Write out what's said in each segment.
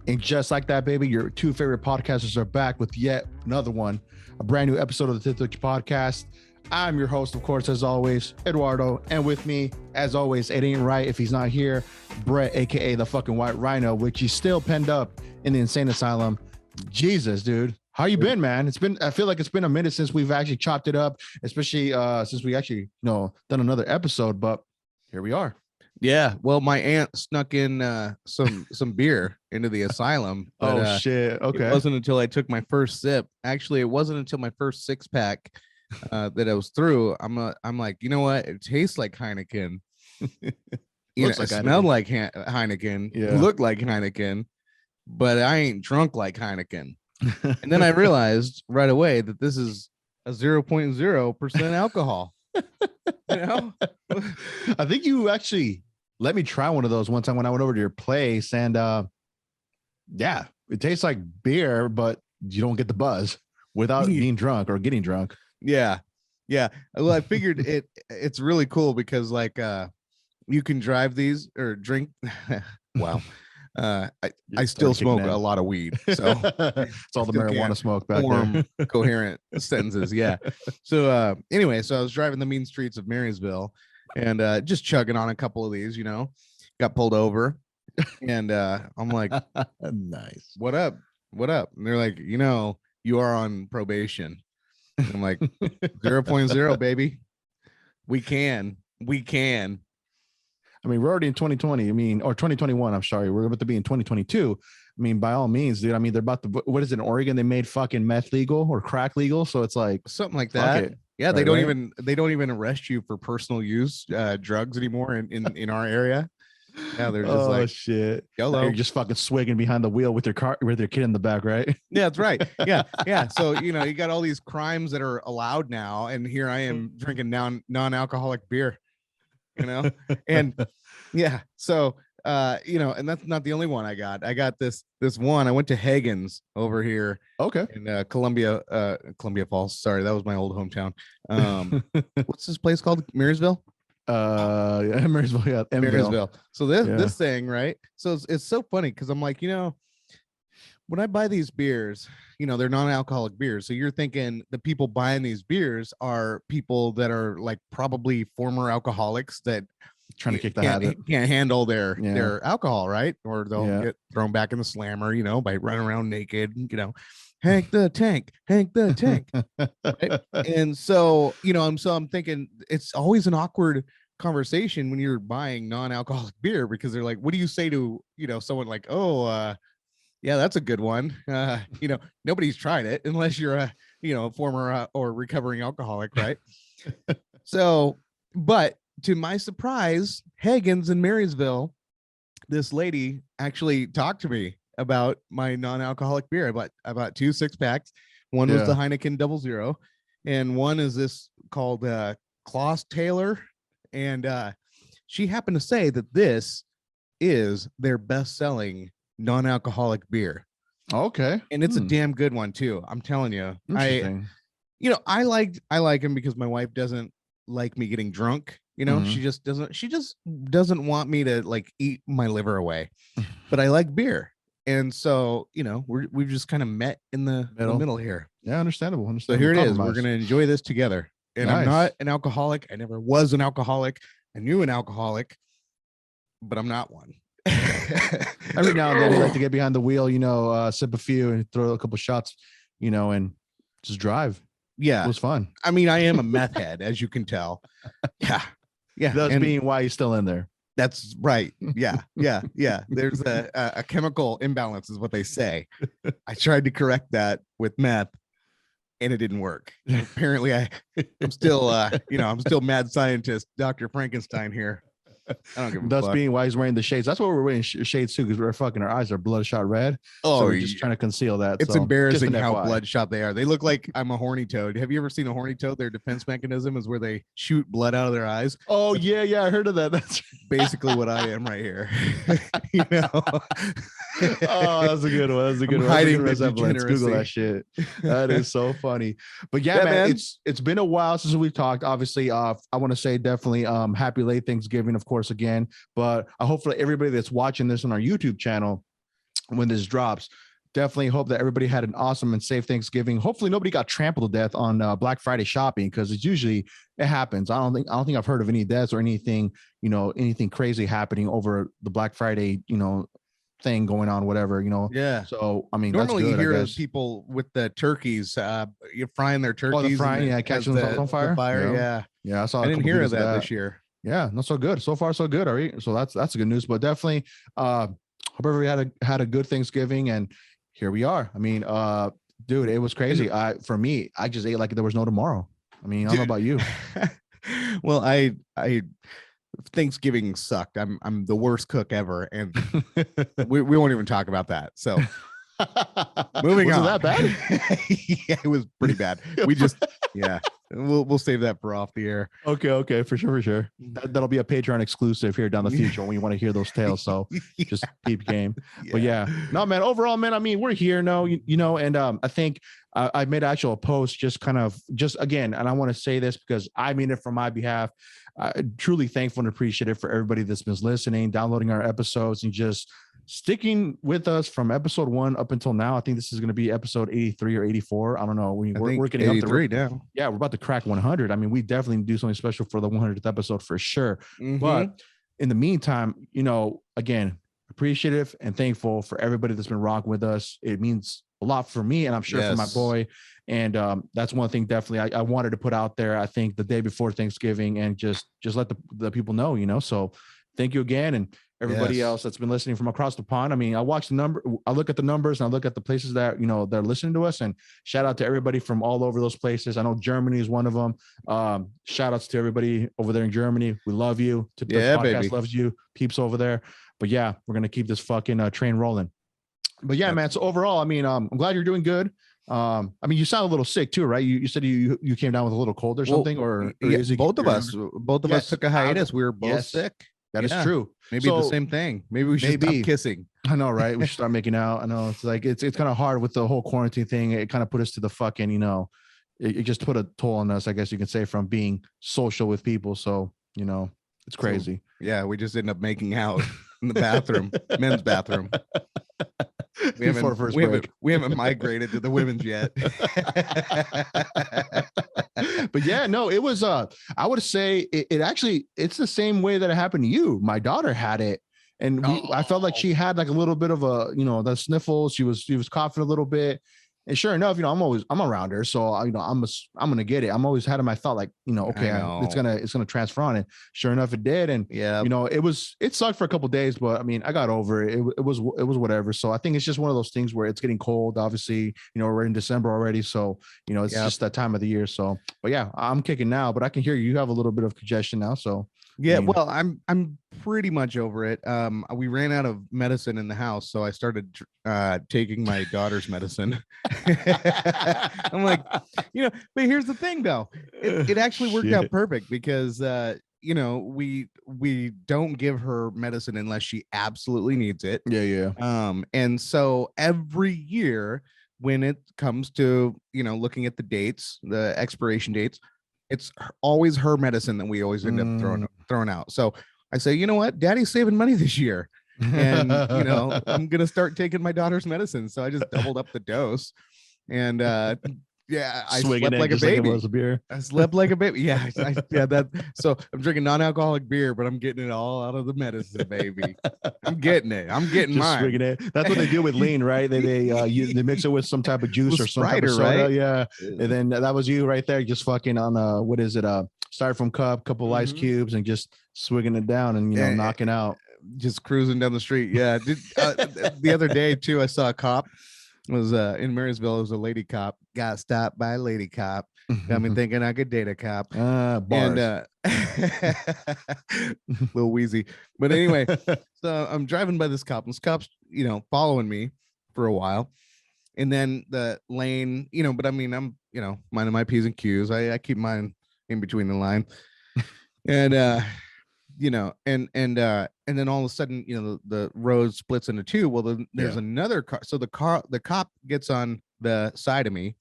And just like that, baby, your two favorite podcasters are back with yet another one, a brand new episode of the Titwitch Podcast. I'm your host, of course, as always, Eduardo. And with me, as always, it ain't right if he's not here, Brett, aka the fucking White Rhino, which he's still penned up in the insane asylum. Jesus, dude. How you been, man? I feel like it's been a minute since we've actually chopped it up, especially since we actually, done another episode, but here we are. Yeah, well, my aunt snuck in some beer into the asylum. But, shit. Okay. It wasn't until I took my first sip. Actually, it wasn't until my first 6-pack that I was through. I'm like, you know what? It tastes like Heineken. It smelled like Heineken. Yeah. It looked like Heineken, but I ain't drunk like Heineken. And then I realized right away that this is a 0.0% alcohol. I think you actually let me try one of those one time when I went over to your place, and yeah, it tastes like beer, but you don't get the buzz without being drunk or getting drunk. Yeah. Well, I figured it's really cool because like you can drive these or drink. Wow. I still smoke a lot of weed, so it's all the marijuana smoke back there. Coherent sentences. Yeah. So anyway, so I was driving the mean streets of Marysville and just chugging on a couple of these, got pulled over, and I'm like, nice. What up? And they're like, you are on probation. And I'm like, 0.0, baby. We can. I mean, we're already in 2020. Or 2021. I'm sorry. We're about to be in 2022. I mean, by all means, dude. I mean, they're about to. What is it in Oregon? They made fucking meth legal or crack legal. So it's like something like that. Yeah, they don't even arrest you for personal use drugs anymore in our area. Yeah, they're just like, shit. YOLO. You're just fucking swigging behind the wheel with your car with your kid in the back, right? Yeah, that's right. Yeah. So you got all these crimes that are allowed now, and here I am drinking non-alcoholic beer. And yeah, so and that's not the only one I got. I got this one. I went to Hagen's over here. Okay. In Columbia Falls. Sorry, that was my old hometown. What's this place called? Marysville? Marysville, yeah. Marysville. So this thing, right? So it's so funny because I'm like, when I buy these beers, they're non-alcoholic beers. So you're thinking the people buying these beers are people that are like probably former alcoholics that trying to kick the habit, can't handle their alcohol, right? Or they'll get thrown back in the slammer, by running around naked, Hank the Tank. Right? And so, I'm thinking it's always an awkward conversation when you're buying non-alcoholic beer because they're like, what do you say to, someone like, yeah, that's a good one. Nobody's tried it unless you're a former or recovering alcoholic, right? So, but to my surprise, Hagen's in Marysville, this lady actually talked to me about my non-alcoholic beer. I bought 2 6-packs. One was the Heineken 00, and one is this called Klaus Taylor. And she happened to say that this is their best-selling non-alcoholic beer. Okay. And it's a damn good one too. I'm telling you. I like him because my wife doesn't like me getting drunk. She just doesn't want me to like eat my liver away. But I like beer. And so, we've just kind of met in the middle here. Yeah, understandable. So here it is. We're going to enjoy this together. And nice. I'm not an alcoholic. I never was an alcoholic. I knew an alcoholic, but I'm not one. Every now and then you like to get behind the wheel, sip a few and throw a couple shots, and just drive. Yeah. It was fun. I mean, I am a meth head, as you can tell. Yeah. That's being why he's still in there. That's right. Yeah. There's a chemical imbalance is what they say. I tried to correct that with meth and it didn't work. Apparently I'm still I'm still mad scientist, Dr. Frankenstein here. I don't give a That's fuck. being why he's wearing the shades. That's why we're wearing shades too, because our eyes are bloodshot red. Oh, so we're just trying to conceal that. It's embarrassing how bloodshot they are. They look like I'm a horny toad. Have you ever seen a horny toad? Their defense mechanism is where they shoot blood out of their eyes. Oh yeah, I heard of that. That's basically what I am right here. Oh, that's a good one. That's a good one. Hiding resemblance. Google that shit. That is so funny. But yeah, man, it's been a while since we've talked. Obviously, I want to say definitely happy late Thanksgiving, of course, again. But hopefully everybody that's watching this on our YouTube channel when this drops. Definitely hope that everybody had an awesome and safe Thanksgiving. Hopefully nobody got trampled to death on Black Friday shopping, because it's usually, it happens. I don't think I've heard of any deaths or anything, anything crazy happening over the Black Friday, thing going on, whatever, Yeah. So I mean, normally that's good, you hear people with the turkeys, you're frying their turkeys. Oh, the frying, yeah, catching them on fire. Yeah. I saw. I didn't hear of that this year. Yeah, not so good. So far, so good. All right, so that's good news. But definitely, hope everybody had a good Thanksgiving, and here we are. I mean, dude, it was crazy. For me, I just ate like there was no tomorrow. I mean, I don't know about you. Well, I Thanksgiving sucked. I'm the worst cook ever, and we won't even talk about that. So moving on. That bad? Yeah, it was pretty bad. We just we'll save that for off the air. Okay, for sure. That'll be a Patreon exclusive here down the future when you want to hear those tales. So just keep game. Yeah. But yeah, no, man. Overall, man. I mean, we're here now, and I think I made actual post just again, and I want to say this because I mean it from my behalf. Truly thankful and appreciative for everybody that's been listening, downloading our episodes, and just sticking with us from episode 1 up until now. I think this is going to be episode 83 or 84. I don't know. We're getting 83 up to now. Yeah, we're about to crack 100. I mean, we definitely do something special for the 100th episode for sure. Mm-hmm. But in the meantime, again, appreciative and thankful for everybody that's been rocking with us. It means a lot for me, and I'm sure for my boy. And that's one thing definitely I wanted to put out there, I think, the day before Thanksgiving, and just let the people know, so thank you again. And everybody else that's been listening from across the pond. I mean, I watch the number, I look at the numbers, and I look at the places that, they're listening to us, and shout out to everybody from all over those places. I know Germany is one of them. Shout outs to everybody over there in Germany. We love you. The podcast baby. Loves you, peeps over there. But yeah, we're going to keep this fucking train rolling. But yeah, man. So overall, I mean, I'm glad you're doing good. I mean, you sound a little sick too, right? You said you came down with a little cold or something, or is it both of us took a hitus. We were both sick. That is true. Maybe the same thing. Maybe we should stop kissing. I know, right? We should start making out. I know it's like it's kind of hard with the whole quarantine thing. It kind of put us to the fucking, it just put a toll on us, I guess you can say, from being social with people. So, it's crazy. So, we just end up making out in the bathroom, men's bathroom. We haven't migrated to the women's yet. But yeah, no, it was I would say it actually, it's the same way that it happened to you. My daughter had it, and I felt like she had like a little bit of a, the sniffles. She was coughing a little bit. And sure enough, I'm around her, so I'm gonna get it. I'm always had in my thought, like, it's gonna transfer on. And sure enough, it did. And it sucked for a couple of days, but I mean, I got over it. It was whatever. So I think it's just one of those things where it's getting cold. Obviously, we're in December already, so it's just that time of the year. So, but yeah, I'm kicking now. But I can hear you have a little bit of congestion now. So yeah, well, I'm pretty much over it. We ran out of medicine in the house, so I started taking my daughter's medicine. I'm like, but here's the thing, though. It actually worked out perfect because we don't give her medicine unless she absolutely needs it. Yeah. And so every year when it comes to looking at the dates, the expiration dates, it's always her medicine that we always end up throwing out. So I say, you know what, Daddy's saving money this year, and I'm gonna start taking my daughter's medicine. So I just doubled up the dose, and I slept like a baby. I slept like a baby. Yeah, So I'm drinking non-alcoholic beer, but I'm getting it all out of the medicine, baby. I'm getting it. I'm getting just mine. It. That's what they do with lean, right? They mix it with some type of juice or some type of soda, right? Yeah. And then that was you right there, just fucking on what is it? Styrofoam cup, couple ice cubes, and just swigging it down and knocking out. Just cruising down the street. Yeah. The other day too, I saw a cop. It was in Marysville. It was a lady cop. Got stopped by a lady cop. Got me thinking I could date a cop. Bars. And little wheezy. But anyway, so I'm driving by this cop. This cop's following me for a while, and then the lane, but I mean, I'm minding my P's and Q's. I keep mine in between the line, and and then all of a sudden, the road splits into two. Well, then there's another car. So the cop gets on the side of me,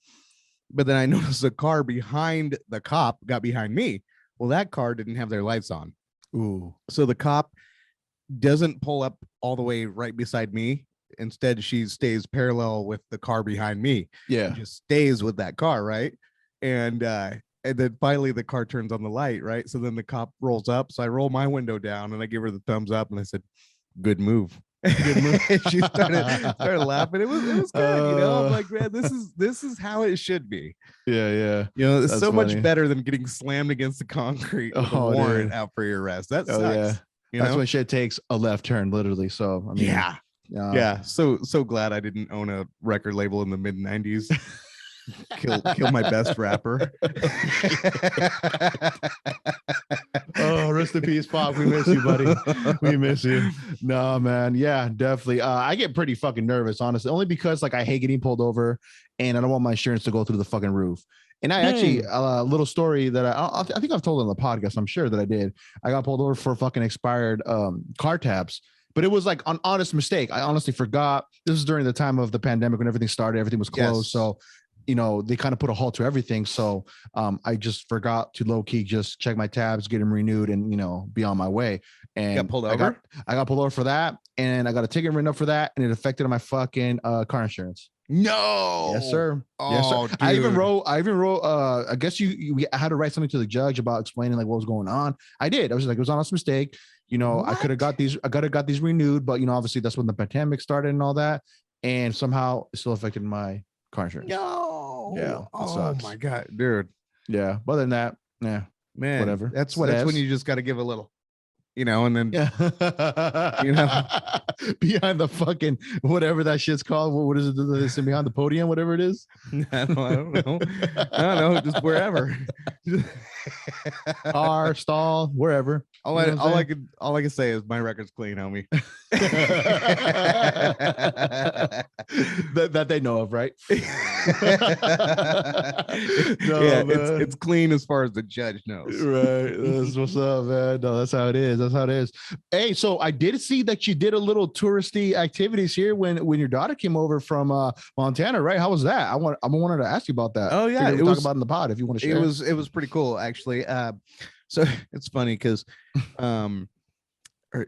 but then I noticed the car behind the cop got behind me. Well, that car didn't have their lights on. Ooh. So the cop doesn't pull up all the way right beside me instead she stays parallel with the car behind me. Yeah. She just stays with that car, right? And then finally the car turns on the light, right? So then the cop rolls up. So I roll my window down and I give her the thumbs up and I said, "Good move." Good move. She started laughing. It was good, you know. I'm like, man, this is how it should be. Yeah. You know, it's so much better than getting slammed against the concrete with a warrant out for your arrest. That sucks. Yeah. That's know? when shit takes a left turn, literally. So I mean, yeah. So glad I didn't own a record label in the mid-90s. Kill my best rapper. Oh, rest in peace, Pop. We miss you, buddy. We miss you. No, man. Yeah, definitely. I get pretty fucking nervous, honestly, only because like I hate getting pulled over and I don't want my insurance to go through the fucking roof. And I actually, a little story that I think I've told on the podcast. I'm sure that I did. I got pulled over for fucking expired car tabs. But it was like an honest mistake. I honestly forgot. This was during the time of the pandemic when everything started. Everything was closed. Yes. So you know, they kind of put a halt to everything. So I just forgot to low key just check my tabs, get them renewed, and you know, be on my way. And got pulled over? I got pulled over for that, and I got a ticket written up for that, and it affected my fucking car insurance. No. Yes, sir. Oh, yes, sir. Dude. I even wrote. I guess you had to write something to the judge about explaining like what was going on. I did. I was like, it was an honest mistake. You know, what? I could have got these renewed, but you know, obviously that's when the pandemic started and all that, and somehow it still affected my car insurance. No. Yeah. Oh my God, dude. Yeah. But other than that, yeah, man, whatever. That's when you just got to give a little, you know, and then you know, behind the fucking whatever that shit's called. What is it? They behind the podium, whatever it is. I don't know. Just wherever. Car, stall, wherever. All I can say is my record's clean, homie. that they know of, right? No, yeah, it's clean as far as the judge knows. Right. That's what's up, man. No, that's how it is. That's how it is. Hey, so I did see that you did a little touristy activities here when your daughter came over from Montana, right? How was that? I wanted to ask you about that. Oh yeah, it was talk about in the pod if you want to share. It was pretty cool actually. So it's funny because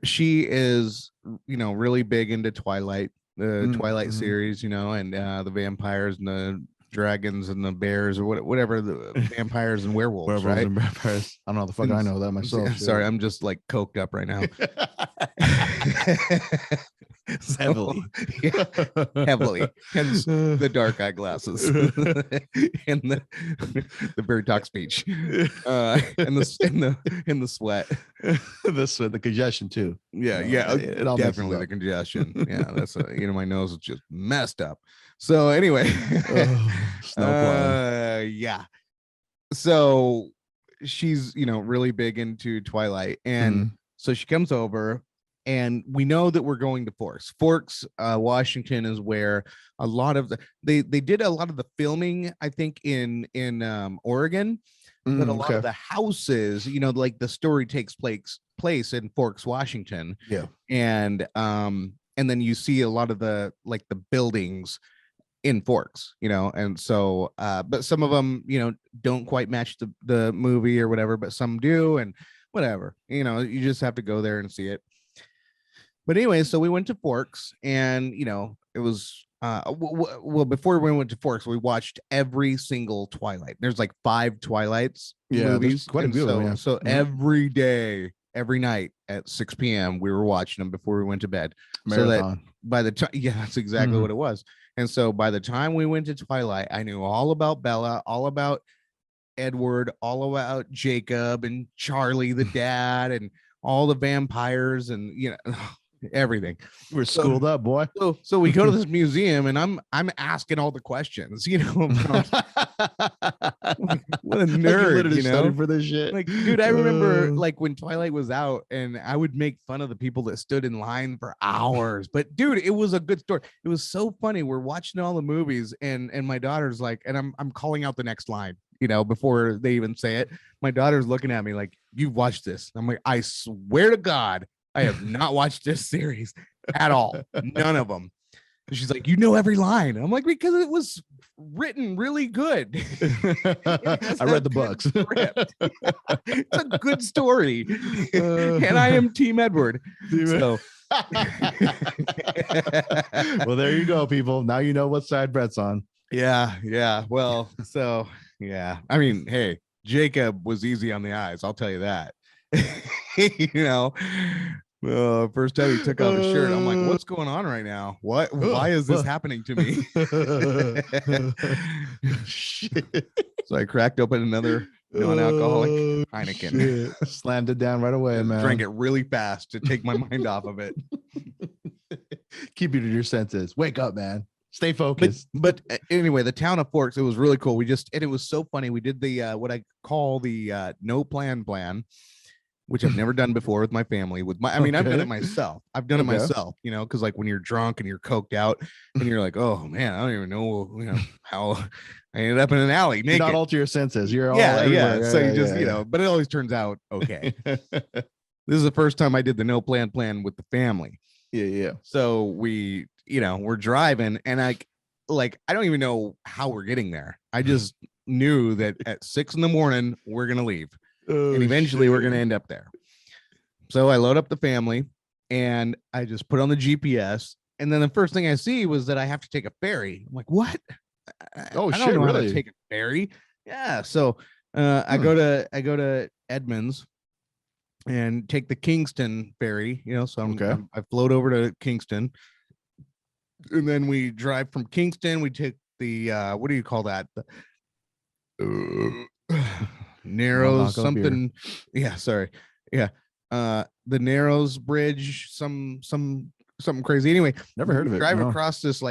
she is, you know, really big into Twilight, the Twilight series, you know, and the vampires and the dragons and the bears or whatever, the vampires and werewolves, right? And vampires. I don't know the fuck. I know that myself. Sorry, I'm just like coked up right now. Heavily. Yeah, heavily. Hence the dark eyeglasses and the very talk speech, and the sweat, the congestion too. Yeah, definitely the congestion. Yeah, that's you know, my nose is just messed up. So anyway, yeah. So she's, you know, really big into Twilight, and so she comes over. And we know that we're going to Forks, Washington is where a lot of they did a lot of the filming, I think, in Oregon, but a lot of the houses, you know, like the story takes place in Forks, Washington. Yeah. And then you see a lot of the buildings in Forks, you know, and so but some of them, you know, don't quite match the movie or whatever, but some do, and whatever, you know, you just have to go there and see it. But anyway, so we went to Forks, and you know, it was well, before we went to Forks, we watched every single Twilight. There's like 5 Twilights movies, quite a few. So every day, every night at 6 p.m. we were watching them before we went to bed. Marathon. So that by the time, yeah, that's exactly what it was. And so by the time we went to Twilight, I knew all about Bella, all about Edward, all about Jacob and Charlie, the dad, and all the vampires, and you know, everything. We're schooled up, boy. So we go to this museum, and I'm asking all the questions, you know. What a nerd, like, you know, for this shit. Like, dude, I remember like when Twilight was out, and I would make fun of the people that stood in line for hours. But dude, it was a good story. It was so funny. We're watching all the movies, and my daughter's like, and I'm calling out the next line, you know, before they even say it. My daughter's looking at me like, "You've watched this?" I'm like, "I swear to God, I have not watched this series at all. None of them." And she's like, "You know every line." I'm like, "Because it was written really good." I read the books. It's a good story. And I am Team Edward. So Well, there you go, people. Now you know what side Brett's on. Yeah. Well, so yeah. I mean, hey, Jacob was easy on the eyes. I'll tell you that. First time he took off his shirt, I'm like, what's going on right now? Why is this happening to me? Shit. So I cracked open another non-alcoholic Heineken. Slammed it down right away, man. Drank it really fast to take my mind off of it. Keep you to your senses. Wake up, man. Stay focused. But anyway, the town of Forks, it was really cool. And it was so funny. We did the what I call the no plan, which I've never done before with my family. I've done it myself. I've done it myself, because like when you're drunk and you're coked out and you're like, oh man, I don't even know, how I ended up in an alley naked. You're not alter your senses. You're all yeah. So you just, but it always turns out okay. This is the first time I did the no plan with the family. Yeah. So we, we're driving and I don't even know how we're getting there. I just knew that at 6 a.m. we're going to leave. And eventually we're going to end up there. So I load up the family and I just put on the GPS. And then the first thing I see was that I have to take a ferry. I'm like, what? I don't know how to take a ferry. Yeah. So I go to Edmonds and take the Kingston ferry, so I float over to Kingston. And then we drive from Kingston. We take the, what do you call that? Narrows something. Yeah, sorry. Yeah. The Narrows Bridge, something crazy. Anyway, never heard of it. Drive across this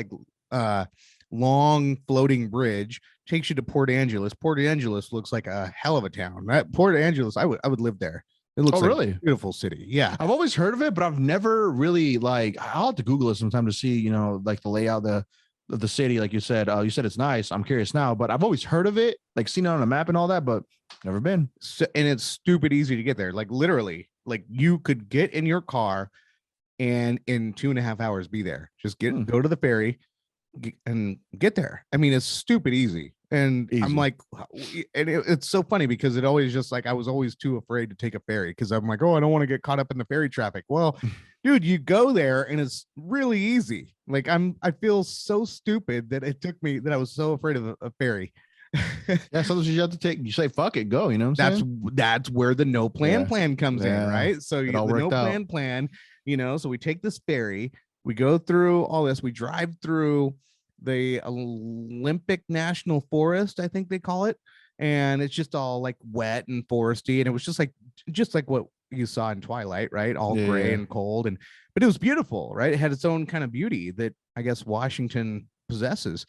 long floating bridge, takes you to Port Angeles. Port Angeles looks like a hell of a town. Port Angeles, I would live there. It looks like a beautiful city. Yeah. I've always heard of it, but I've never really I'll have to Google it sometime to see, the layout of the city. Like you said it's nice. I'm curious now, but I've always heard of it, seen it on a map and all that, but never been. So, and it's stupid easy to get there. Literally, you could get in your car and in 2.5 hours be there. Just go to the ferry and get there. I mean, it's stupid easy. And easy. I'm like, and it's so funny because it always just I was always too afraid to take a ferry because I'm like, oh, I don't want to get caught up in the ferry traffic. Well, dude, you go there and it's really easy. I feel so stupid that I was so afraid of a ferry. Yeah, sometimes you have to you say fuck it, go, that's where the no plan comes in, right? So the no plan, so we take this ferry, we go through all this, we drive through the Olympic National Forest, I think they call it, and it's just all wet and foresty, and it was just like what you saw in Twilight, right? All gray and cold, but it was beautiful, right? It had its own kind of beauty that I guess Washington possesses.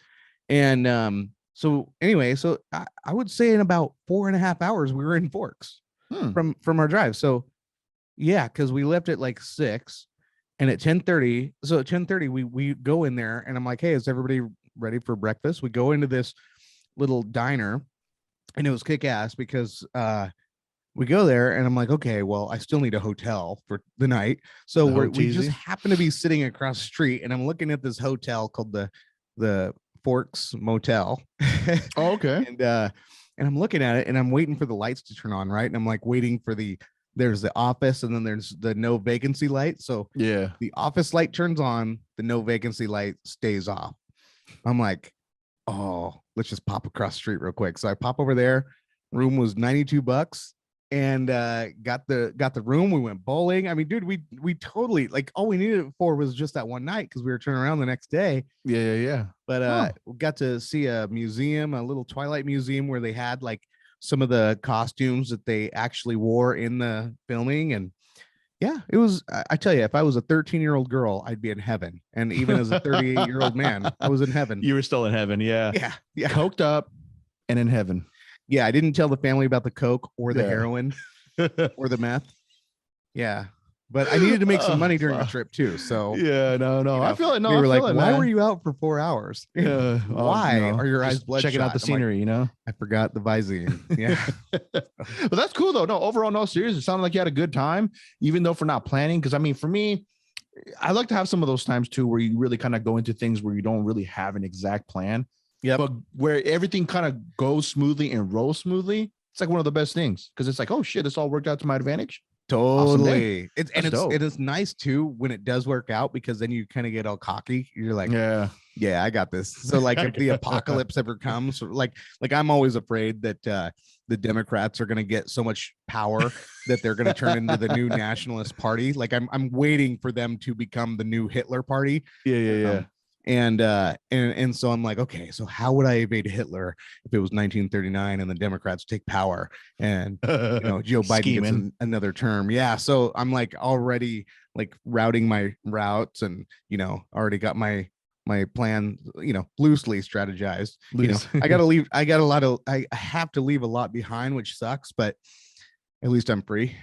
And so anyway, I would say in about 4.5 hours we were in Forks from our drive. So yeah, because we left at 6. And at 10:30, so at 10:30, we go in there and I'm like, hey, is everybody ready for breakfast? We go into this little diner and it was kick ass because we go there and I'm like, okay, well, I still need a hotel for the night. So we just happen to be sitting across the street and I'm looking at this hotel called the Forks Motel. Oh, okay. And I'm looking at it and I'm waiting for the lights to turn on, right? And I'm waiting for there's the office and then there's the no vacancy light. So yeah, the office light turns on, the no vacancy light stays off. I'm like, oh, let's just pop across the street real quick. So I pop over there. Room was $92 and got the room. We went bowling. I mean, dude, we totally all we needed it for was just that one night because we were turning around the next day. Yeah. But we got to see a museum, a little Twilight museum where they had some of the costumes that they actually wore in the filming. And yeah, it was, I tell you, if I was a 13-year-old girl, I'd be in heaven. And even as a 38-year-old man, I was in heaven. You were still in heaven. Yeah. Yeah. Coked up and in heaven. Yeah. I didn't tell the family about the coke or the heroin or the meth. Yeah. But I needed to make some money during the trip too. So yeah, no, I feel it. No, they were like, it, why man. were you out for 4 hours? Why are your eyes bloodshot? Checking out the scenery, I forgot the Visine. Yeah. But that's cool though. No, overall, no, serious. It sounded like you had a good time, even though for not planning. Because I mean, for me, I like to have some of those times too, where you really kind of go into things where you don't really have an exact plan. Yeah. But where everything kind of goes smoothly and rolls smoothly. It's one of the best things because it's oh shit, this all worked out to my advantage. Totally. Awesome. It is nice too when it does work out, because then you kind of get all cocky. You're like, yeah, I got this. So like if the apocalypse ever comes, like I'm always afraid that the Democrats are going to get so much power that they're going to turn into the new nationalist party. Like I'm waiting for them to become the new Hitler party. Yeah. And so I'm like, okay, so how would I evade Hitler if it was 1939 and the Democrats take power and Joe Biden gets another term? Yeah, so I'm like already like routing my routes and already got my plan loosely strategized. I have to leave a lot behind, which sucks, but at least I'm free.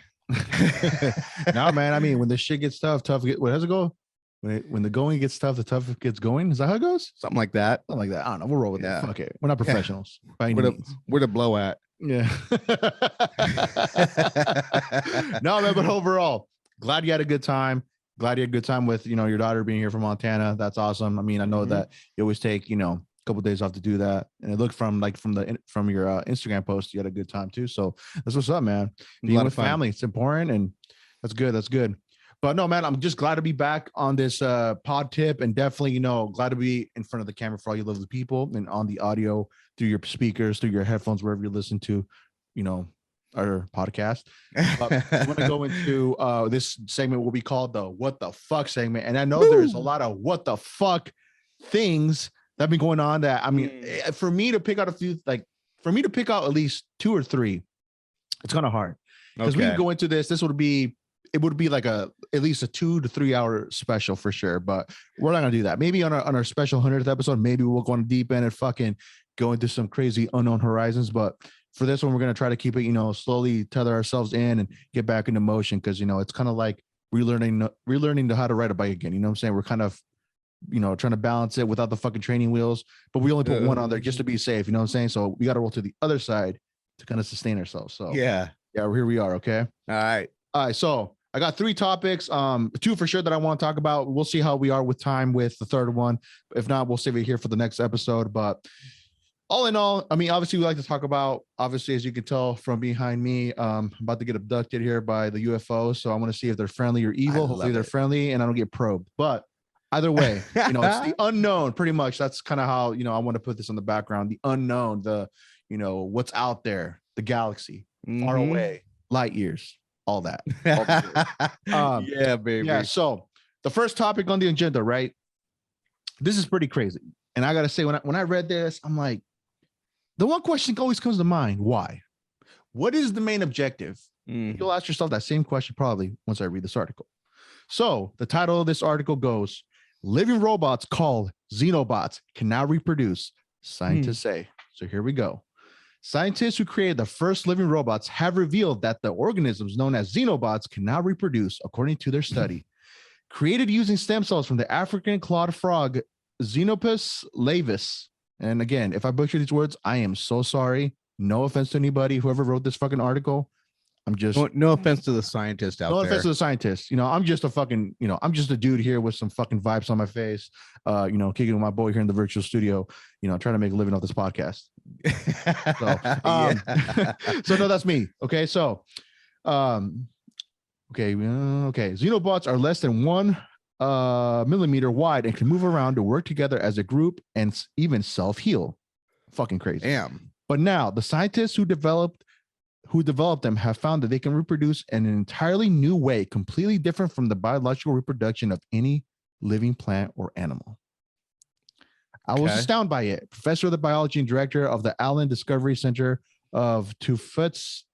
No, man, I mean, when the shit gets tough, what does it go? When the going gets tough, the tough gets going. Is that how it goes? Something like that. I don't know. We'll roll with that. Fuck it. We're not professionals. By any means. Where to blow at? Yeah. No, man, but overall, glad you had a good time. Glad you had a good time with your daughter being here from Montana. That's awesome. I mean, I know that you always take a couple of days off to do that, and it looked from your Instagram post, you had a good time too. So that's what's up, man. Being with family, it's important, and that's good. That's good. But no, man, I'm just glad to be back on this pod tip, and definitely, glad to be in front of the camera for all you lovely people, and on the audio through your speakers, through your headphones, wherever you listen to, our podcast. But I want to go into this segment will be called the What the Fuck segment. And I know there's a lot of what the fuck things that have been going on that, I mean, for me to pick out at least 2 or 3, it's kind of hard. Because we can go into this would be like at least a 2 to 3 hour special for sure, but we're not gonna do that. Maybe on our special 100th episode, maybe we'll go on deep end and fucking go into some crazy unknown horizons. But for this one, we're gonna try to keep it, slowly tether ourselves in and get back into motion, because it's kind of like relearning how to ride a bike again. You know what I'm saying? We're kind of trying to balance it without the fucking training wheels, but we only put one on there just to be safe. You know what I'm saying? So we got to roll to the other side to kind of sustain ourselves. So yeah, here we are. Okay. All right. So I got 3 topics, 2 for sure that I want to talk about. We'll see how we are with time with the third one. If not, we'll save it here for the next episode. But all in all, I mean, obviously we like to talk about, obviously, as you can tell from behind me, I'm about to get abducted here by the UFOs. So I want to see if they're friendly or evil. Hopefully they're friendly and I don't get probed. But either way, it's the unknown pretty much. That's kind of how, I want to put this on the background, the unknown, the, what's out there, the galaxy, far away, light years. All that. Yeah, baby. Yeah. So the first topic on the agenda, right? This is pretty crazy. And I got to say, when I read this, I'm like, the one question always comes to mind. Why? What is the main objective? You'll ask yourself that same question probably once I read this article. So the title of this article goes, living robots called Xenobots can now reproduce, scientists say. So here we go. Scientists who created the first living robots have revealed that the organisms known as Xenobots can now reproduce, according to their study. Created using stem cells from the African clawed frog, Xenopus laevis. And again, if I butcher these words, I am so sorry. No offense to anybody, whoever wrote this fucking article. I'm just no offense to the scientist out there. No offense to the scientist. I'm just a fucking, I'm just a dude here with some fucking vibes on my face. Kicking with my boy here in the virtual studio, trying to make a living off this podcast. So no, that's me. Okay. So okay. Xenobots are less than 1 millimeter wide and can move around to work together as a group and even self-heal. Fucking crazy. Damn. But now the scientists who developed them have found that they can reproduce in an entirely new way, completely different from the biological reproduction of any living plant or animal. I was astounded by it. Professor of the biology and director of the Allen Discovery Center of Tufts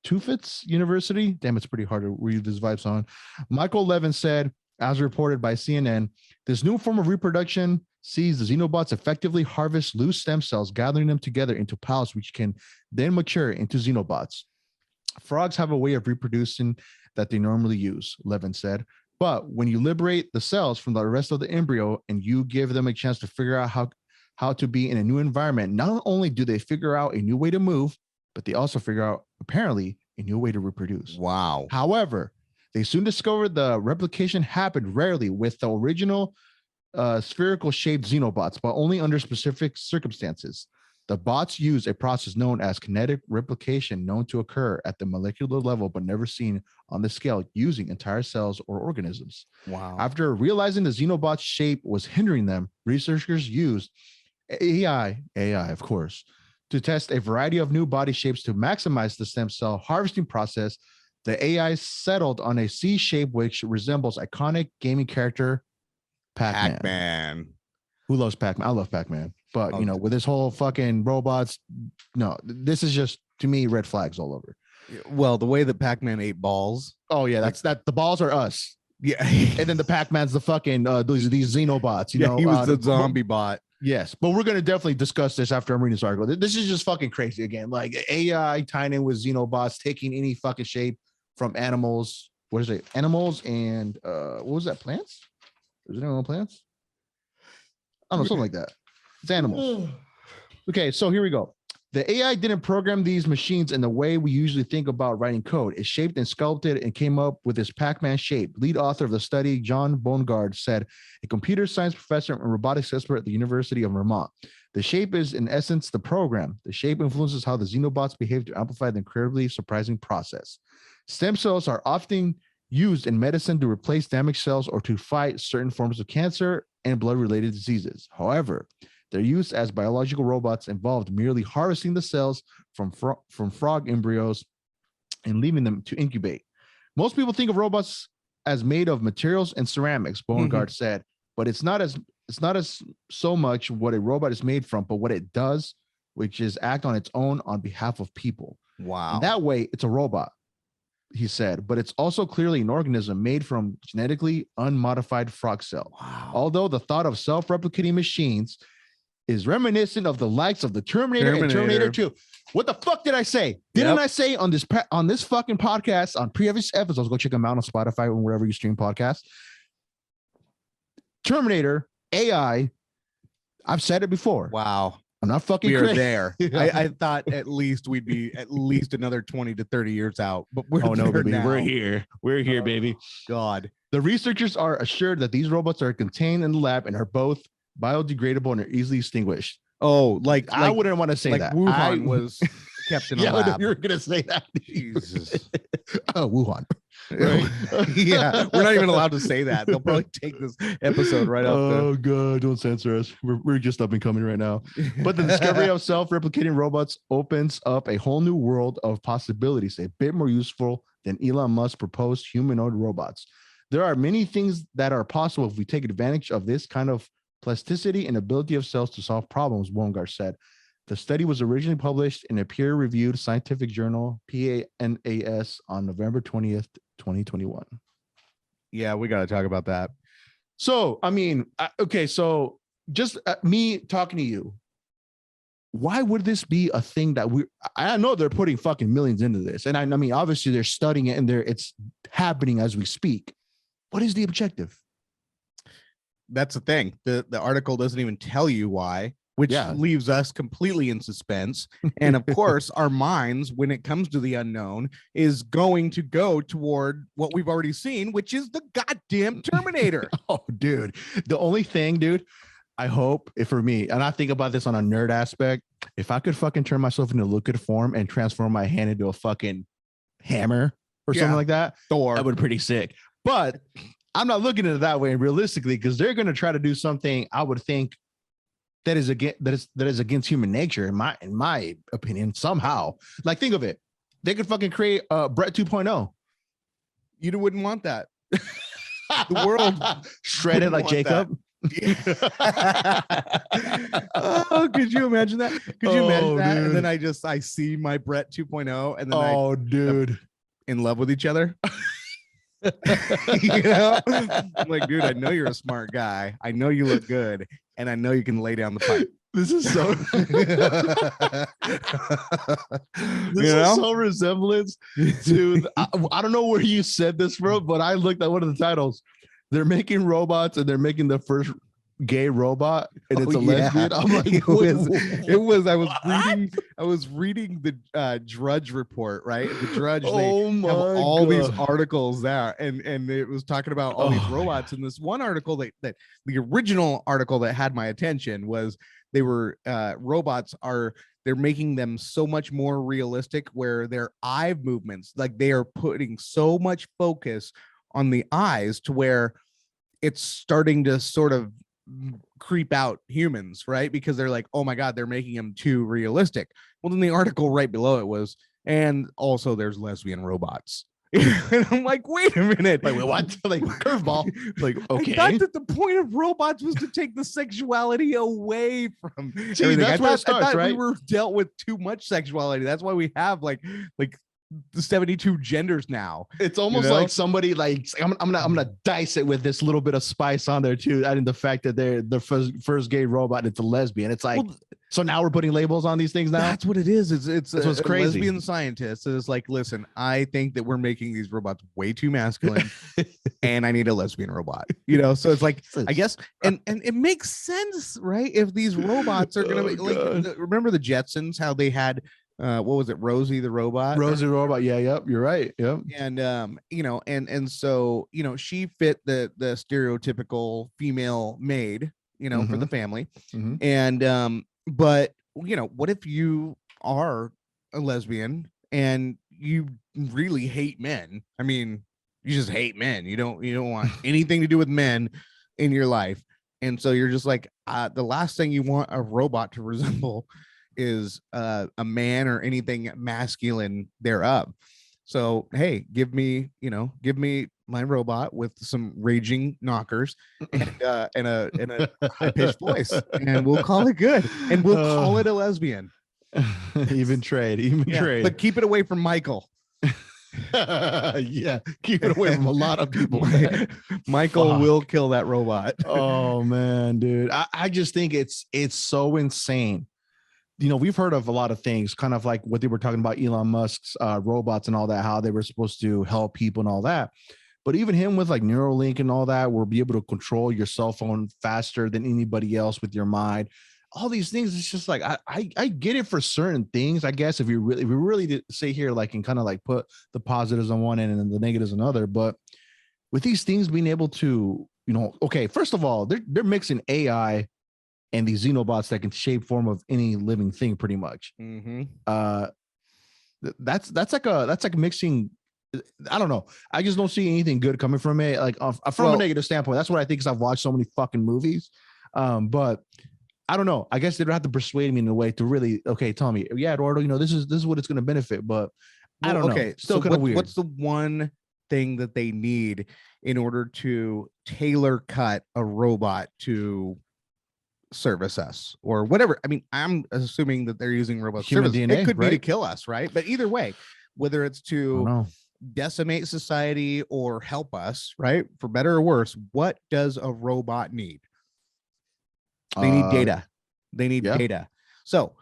University. Damn, it's pretty hard to read this vibes on. Michael Levin said, as reported by CNN, this new form of reproduction sees the Xenobots effectively harvest loose stem cells, gathering them together into piles, which can then mature into Xenobots. Frogs have a way of reproducing that they normally use, Levin said. But when you liberate the cells from the rest of the embryo and you give them a chance to figure out how to be in a new environment, not only do they figure out a new way to move, but they also figure out, apparently, a new way to reproduce. Wow. However, they soon discovered the replication happened rarely with the original spherical shaped Xenobots, but only under specific circumstances. The bots use a process known as kinetic replication, known to occur at the molecular level but never seen on the scale, using entire cells or organisms. Wow. After realizing the Xenobot's shape was hindering them, researchers used AI, of course, to test a variety of new body shapes to maximize the stem cell harvesting process. The AI settled on a C shape which resembles iconic gaming character Pac-Man. Pac-Man. Who loves Pac-Man? I love Pac-Man. But, you know, with this whole fucking robots, no, this is just, to me, red flags all over. Well, the way that Pac-Man ate balls. Oh, yeah, that's that. The balls are us. Yeah. And then the Pac-Man's the fucking, these Xenobots, you know. He was the zombie bot. Yes, but we're going to definitely discuss this after I'm reading this article. This is just fucking crazy again. Like AI tying in with Xenobots, taking any fucking shape from animals. What is it? Animals and, what was that? Plants? Is it animal plants? I don't know, something like that. It's animals. Okay, so here we go. The AI didn't program these machines in the way we usually think about writing code. It shaped and sculpted and came up with this Pac-Man shape. Lead author of the study, John Bongard, said, a computer science professor and robotics expert at the University of Vermont. The shape is, in essence, the program. The shape influences how the Xenobots behave to amplify the incredibly surprising process. Stem cells are often used in medicine to replace damaged cells or to fight certain forms of cancer and blood-related diseases. However, their use as biological robots involved merely harvesting the cells from frog embryos and leaving them to incubate. Most people think of robots as made of materials and ceramics, Beauregard said, but it's not as so much what a robot is made from, but what it does, which is act on its own on behalf of people. Wow. And that way, it's a robot, he said, but it's also clearly an organism made from genetically unmodified frog cell. Wow. Although the thought of self-replicating machines is reminiscent of the likes of the Terminator and Terminator 2. What the fuck did I say? Didn't I say on this fucking podcast, on previous episodes, go check them out on Spotify or wherever you stream podcasts. Terminator, AI, I've said it before. Wow. I'm not fucking we crazy. are there. I thought at least we'd be at least another 20 to 30 years out, but we're baby. now. We're here, baby. God. The researchers are assured that these robots are contained in the lab and are both biodegradable and are easily extinguished. Oh, like I wouldn't want to say that. Wuhan was kept in a lab. You were gonna say that. Jesus. Oh, Wuhan. Right? Yeah, we're not even allowed to say that. They'll probably take this episode right out. Oh god, don't censor us. We're just up and coming right now. But the discovery of self-replicating robots opens up a whole new world of possibilities, a bit more useful than Elon Musk's proposed humanoid robots. There are many things that are possible if we take advantage of this kind of plasticity and ability of cells to solve problems, Wongar said. The study was originally published in a peer-reviewed scientific journal, PNAS, on November 20th, 2021. Yeah, we got to talk about that. So, I mean, okay, so just me talking to you, why would this be a thing that I know they're putting fucking millions into this. And I mean, obviously they're studying it and it's happening as we speak. What is the objective? That's the thing. The article doesn't even tell you why, which leaves us completely in suspense. And of course, our minds, when it comes to the unknown, is going to go toward what we've already seen, which is the goddamn Terminator. Oh, dude. The only thing, dude, I hope, if for me, and I think about this on a nerd aspect, if I could fucking turn myself into liquid form and transform my hand into a fucking hammer or something like that, Thor, that would be pretty sick. But I'm not looking at it that way realistically, because they're going to try to do something, I would think, that is against human nature, in my opinion, somehow. Like, think of it. They could fucking create Brett 2.0. You wouldn't want that. The world shredded like Jacob. Oh, could you imagine that? Could you imagine that? Dude. And then I see my Brett 2.0, and then dude, in love with each other. You know, I'm like, dude, I know you're a smart guy. I know you look good, and I know you can lay down the pipe. This is so so resemblance to I don't know where you said this from, but I looked at one of the titles. They're making robots and they're making the first gay robot and it's a yeah. lesbian. I'm like, it was. I was reading the Drudge report, right? The Drudge. They have all these articles there, and it was talking about all these robots. And this one article that the original article that had my attention was they were robots are. They're making them so much more realistic, where their eye movements, like they are putting so much focus on the eyes to where it's starting to sort of creep out humans, right? Because they're like, oh my God, they're making them too realistic. Well, then the article right below it was, and also there's lesbian robots. And I'm like, wait a minute. Like, what? Like, curveball. Like, okay. I thought that the point of robots was to take the sexuality away from everything. That's where it starts, I thought right? We were dealt with too much sexuality. That's why we have like the 72 genders now. It's almost like somebody like I'm gonna dice it with this little bit of spice on there too. Adding the fact that they're the first gay robot, it's a lesbian. It's like, so now we're putting labels on these things now. That's what it is. It's what's crazy. Lesbian scientist is like, listen, I think that we're making these robots way too masculine, and I need a lesbian robot. So it's like, I guess, and it makes sense, right? If these robots are gonna be like, remember the Jetsons, how they had. What was it, Rosie the robot? Rosie the robot. Yeah, yep, you're right. Yep. And and so she fit the stereotypical female maid, for the family. Mm-hmm. And but what if you are a lesbian and you really hate men? I mean, you just hate men. You don't want anything to do with men in your life. And so you're just like, the last thing you want a robot to resemble is a man or anything masculine thereof. So hey, give me my robot with some raging knockers and a high-pitched voice, and we'll call it good, and we'll call it a lesbian. Even trade, but keep it away from Michael. Yeah, keep it away from a lot of people. Michael will kill that robot. Oh man, dude, I just think it's so insane. We've heard of a lot of things, kind of like what they were talking about, Elon Musk's robots and all that, how they were supposed to help people and all that. But even him with like Neuralink and all that, will be able to control your cell phone faster than anybody else with your mind. All these things, it's just like, I get it for certain things, I guess, if we really did say here, like, and kind of like put the positives on one end and the negatives on the other. But with these things being able to, okay, first of all, they're mixing AI and these Xenobots that can shape form of any living thing, pretty much. Mm-hmm. That's like mixing. I don't know. I just don't see anything good coming from it. Like from a negative standpoint, that's what I think, because I've watched so many fucking movies. But I don't know. I guess they don't have to persuade me in a way to really, okay, tell me, yeah, Eduardo, this is what it's going to benefit. But I don't know. Okay, still kind of weird. What's the one thing that they need in order to tailor cut a robot to service us or whatever? I mean, I'm assuming that they're using robot human service. DNA, it could right? be to kill us, right? But either way, whether it's to decimate society or help us, right, for better or worse, what does a robot need? They need data. They need data. So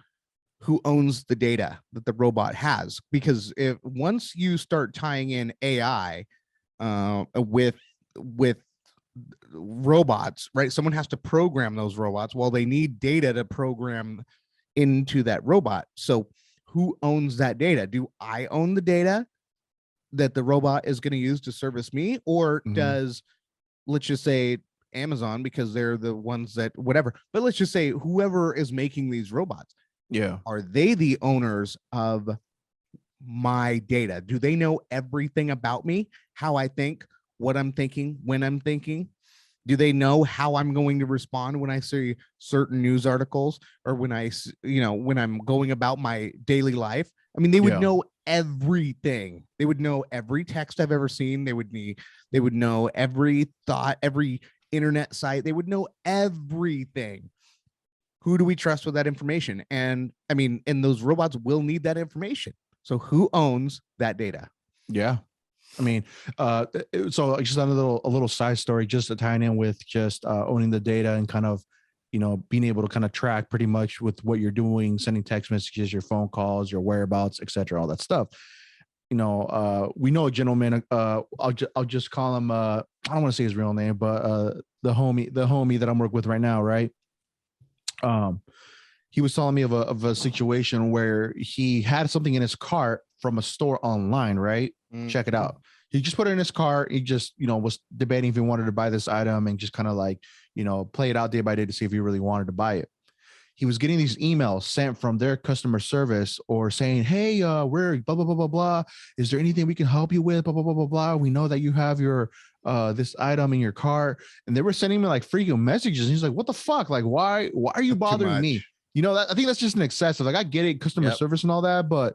who owns the data that the robot has? Because if once you start tying in AI with robots, right, someone has to program those robots. Well, they need data to program into that robot. So who owns that data? Do I own the data that the robot is going to use to service me? Or does, let's just say, Amazon, because they're the ones that whatever, but let's just say whoever is making these robots, are they the owners of my data? Do they know everything about me, how I think, what I'm thinking, when I'm thinking? Do they know how I'm going to respond when I see certain news articles, or when when I'm going about my daily life? I mean, they would know everything. They would know every text I've ever seen. They would know every thought, every internet site. They would know everything. Who do we trust with that information? And I mean, and those robots will need that information. So who owns that data? Yeah. I mean, so just a little side story, just to tie in with just owning the data and kind of, being able to kind of track pretty much with what you're doing, sending text messages, your phone calls, your whereabouts, etc., all that stuff. We know a gentleman. I'll just call him. I don't want to say his real name, but the homie that I'm working with right now, right? He was telling me of a situation where he had something in his cart from a store online, right? Mm-hmm. Check it out. He just put it in his cart. He just, was debating if he wanted to buy this item and just kind of like, play it out day by day to see if he really wanted to buy it. He was getting these emails sent from their customer service or saying, hey, we're blah, blah, blah, blah, blah. Is there anything we can help you with? Blah, blah, blah, blah, blah. We know that you have your this item in your cart. And they were sending me like freaking messages. And he's like, what the fuck? Like, why are you bothering me? I think that's just an excessive. Like, I get it, customer service and all that, but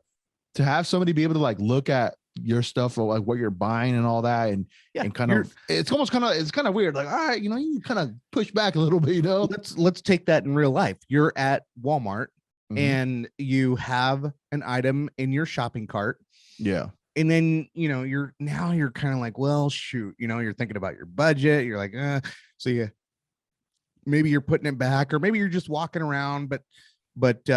to have somebody be able to like look at your stuff or like what you're buying and all that, and kind of, it's kind of weird. Like, all right, you kind of push back a little bit. Let's take that in real life. You're at Walmart and you have an item in your shopping cart. Yeah. And then, you're kind of like, well, shoot, you're thinking about your budget. You're like, so maybe you're putting it back, or maybe you're just walking around, but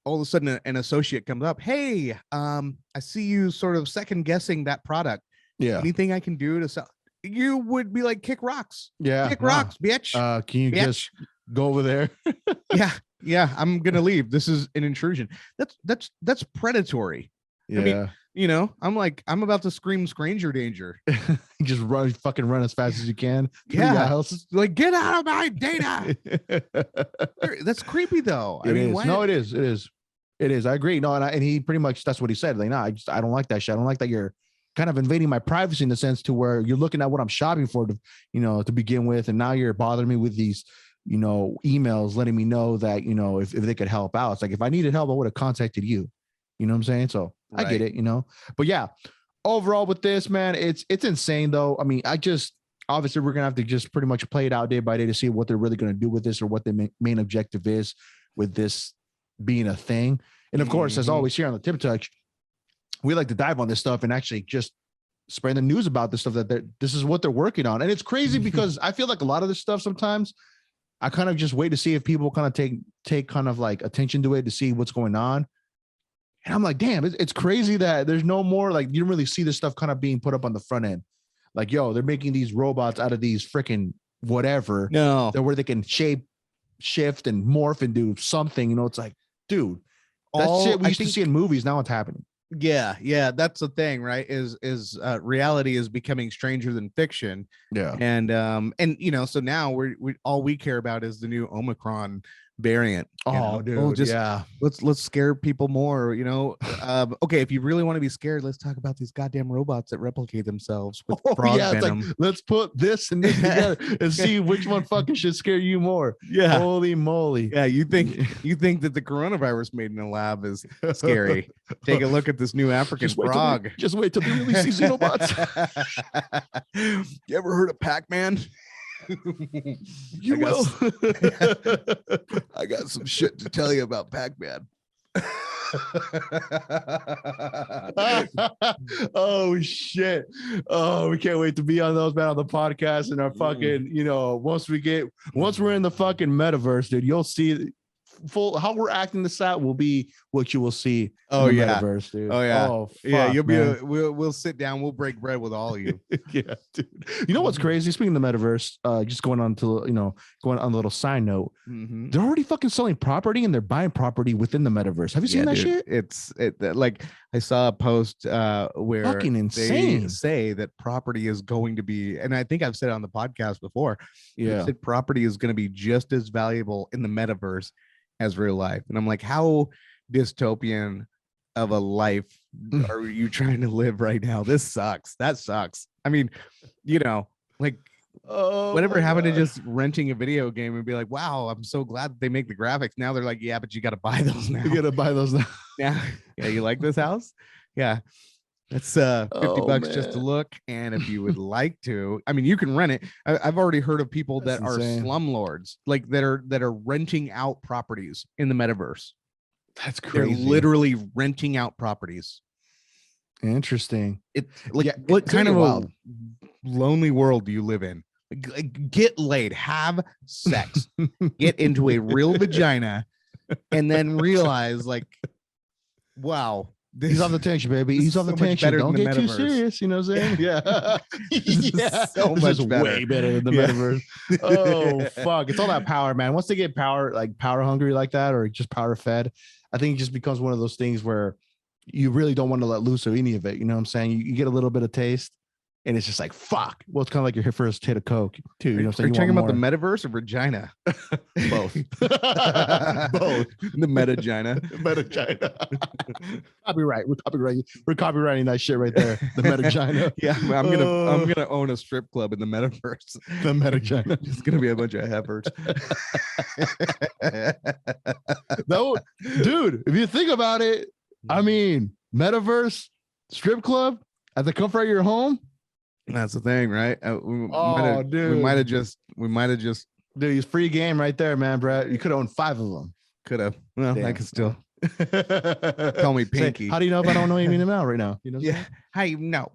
all of a sudden an associate comes up. Hey, I see you sort of second guessing that product. Yeah. Anything I can do to sell? You would be like, kick rocks. Yeah. Kick rocks, bitch. Can you just go over there? Yeah. I'm going to leave. This is an intrusion. That's predatory. Yeah. I mean, I'm about to scream stranger danger. Just fucking run as fast as you can. Yeah. Like, get out of my data. That's creepy though. It is. I agree. No, and he pretty much, that's what he said. Like, I don't like that shit. I don't like that you're kind of invading my privacy in the sense to where you're looking at what I'm shopping for to begin with. And now you're bothering me with these, emails letting me know that, if they could help out. It's like, if I needed help, I would have contacted you. You know what I'm saying? So right. I get it, but yeah, overall with this, man, it's insane though. I mean, obviously we're going to have to just pretty much play it out day by day to see what they're really going to do with this or what the main objective is with this being a thing. And of course, as always here on the Tip Touch, we like to dive on this stuff and actually just spread the news about this stuff this is what they're working on. And it's crazy because I feel like a lot of this stuff, sometimes I kind of just wait to see if people kind of take kind of like attention to it to see what's going on. And I'm like, damn, it's crazy that there's no more, like, you don't really see this stuff kind of being put up on the front end. Like, yo, they're making these robots out of these freaking whatever. No. Where they can shape, shift, and morph and do something. It's like, dude, that shit we used to see in movies. Now it's happening. Yeah. That's the thing, right? Is reality is becoming stranger than fiction. Yeah. And so now we all we care about is the new Omicron variant. Dude, let's scare people more. Okay, if you really want to be scared, let's talk about these goddamn robots that replicate themselves with frog venom. Like, let's put this and this together and see which one fucking should scare you more. Yeah, holy moly. Yeah, you think that the coronavirus made in a lab is scary? Take a look at this new African frog. Just wait till they release these Xenobots. You ever heard of Pac-Man? You will. I got some shit to tell you about Pac-Man. Oh shit. Oh, we can't wait to be on those, man, on the podcast and our fucking, once we're in the fucking metaverse, dude, you'll see how we're acting this out will be what you will see in the metaverse, dude. Oh yeah. Oh, fuck, yeah, you'll be we'll sit down, we'll break bread with all of you. Yeah, dude. You know what's crazy? Speaking of the metaverse, just going on a little side note, they're already fucking selling property and they're buying property within the metaverse. Have you seen that shit? It's like I saw a post where fucking insane. They say that property is going to be, and I think I've said it on the podcast before. Yeah, said property is going to be just as valuable in the metaverse as real life. And I'm like, how dystopian of a life are you trying to live right now? This sucks. That sucks. I mean, like, whatever happened to just renting a video game and be like, wow, I'm so glad that they make the graphics. Now they're like, yeah, but you got to buy those now. You got to buy those now. Yeah. You like this house? Yeah. That's $50 just to look. And if you would like to, I mean, you can rent it. I've already heard of people that are slumlords, like that are renting out properties in the metaverse. That's crazy. They're literally renting out properties. Interesting. What kind of a lonely world do you live in? Get laid, have sex, get into a real vagina, and then realize, like, wow, He's off the tension, baby. He's off the tension. Don't get too serious. You know what I'm saying? Yeah. Yeah. So much better. Way better than the metaverse. Oh, fuck. It's all that power, man. Once they get power hungry like that, or just power fed, I think it just becomes one of those things where you really don't want to let loose of any of it. You know what I'm saying? You get a little bit of taste. And it's just like, fuck. Well, it's kind of like your first hit of Coke, too. You know what I'm saying? Are you talking about the metaverse or vagina? Both. Both. The metagina. Metagina. Copyright. We're copywriting that shit right there. The metagina. Yeah, I'm gonna own a strip club in the metaverse. The metagina. It's gonna be a bunch of heifers. No, dude, if you think about it, I mean, metaverse, strip club at the comfort of your home. That's the thing, right? We might have just, dude, he's free game right there, man, Brad. You could own 5 of them. Could have. Well, damn. I could still call me Pinky. How do you know if I don't know you now right now? You know? Yeah. How you know?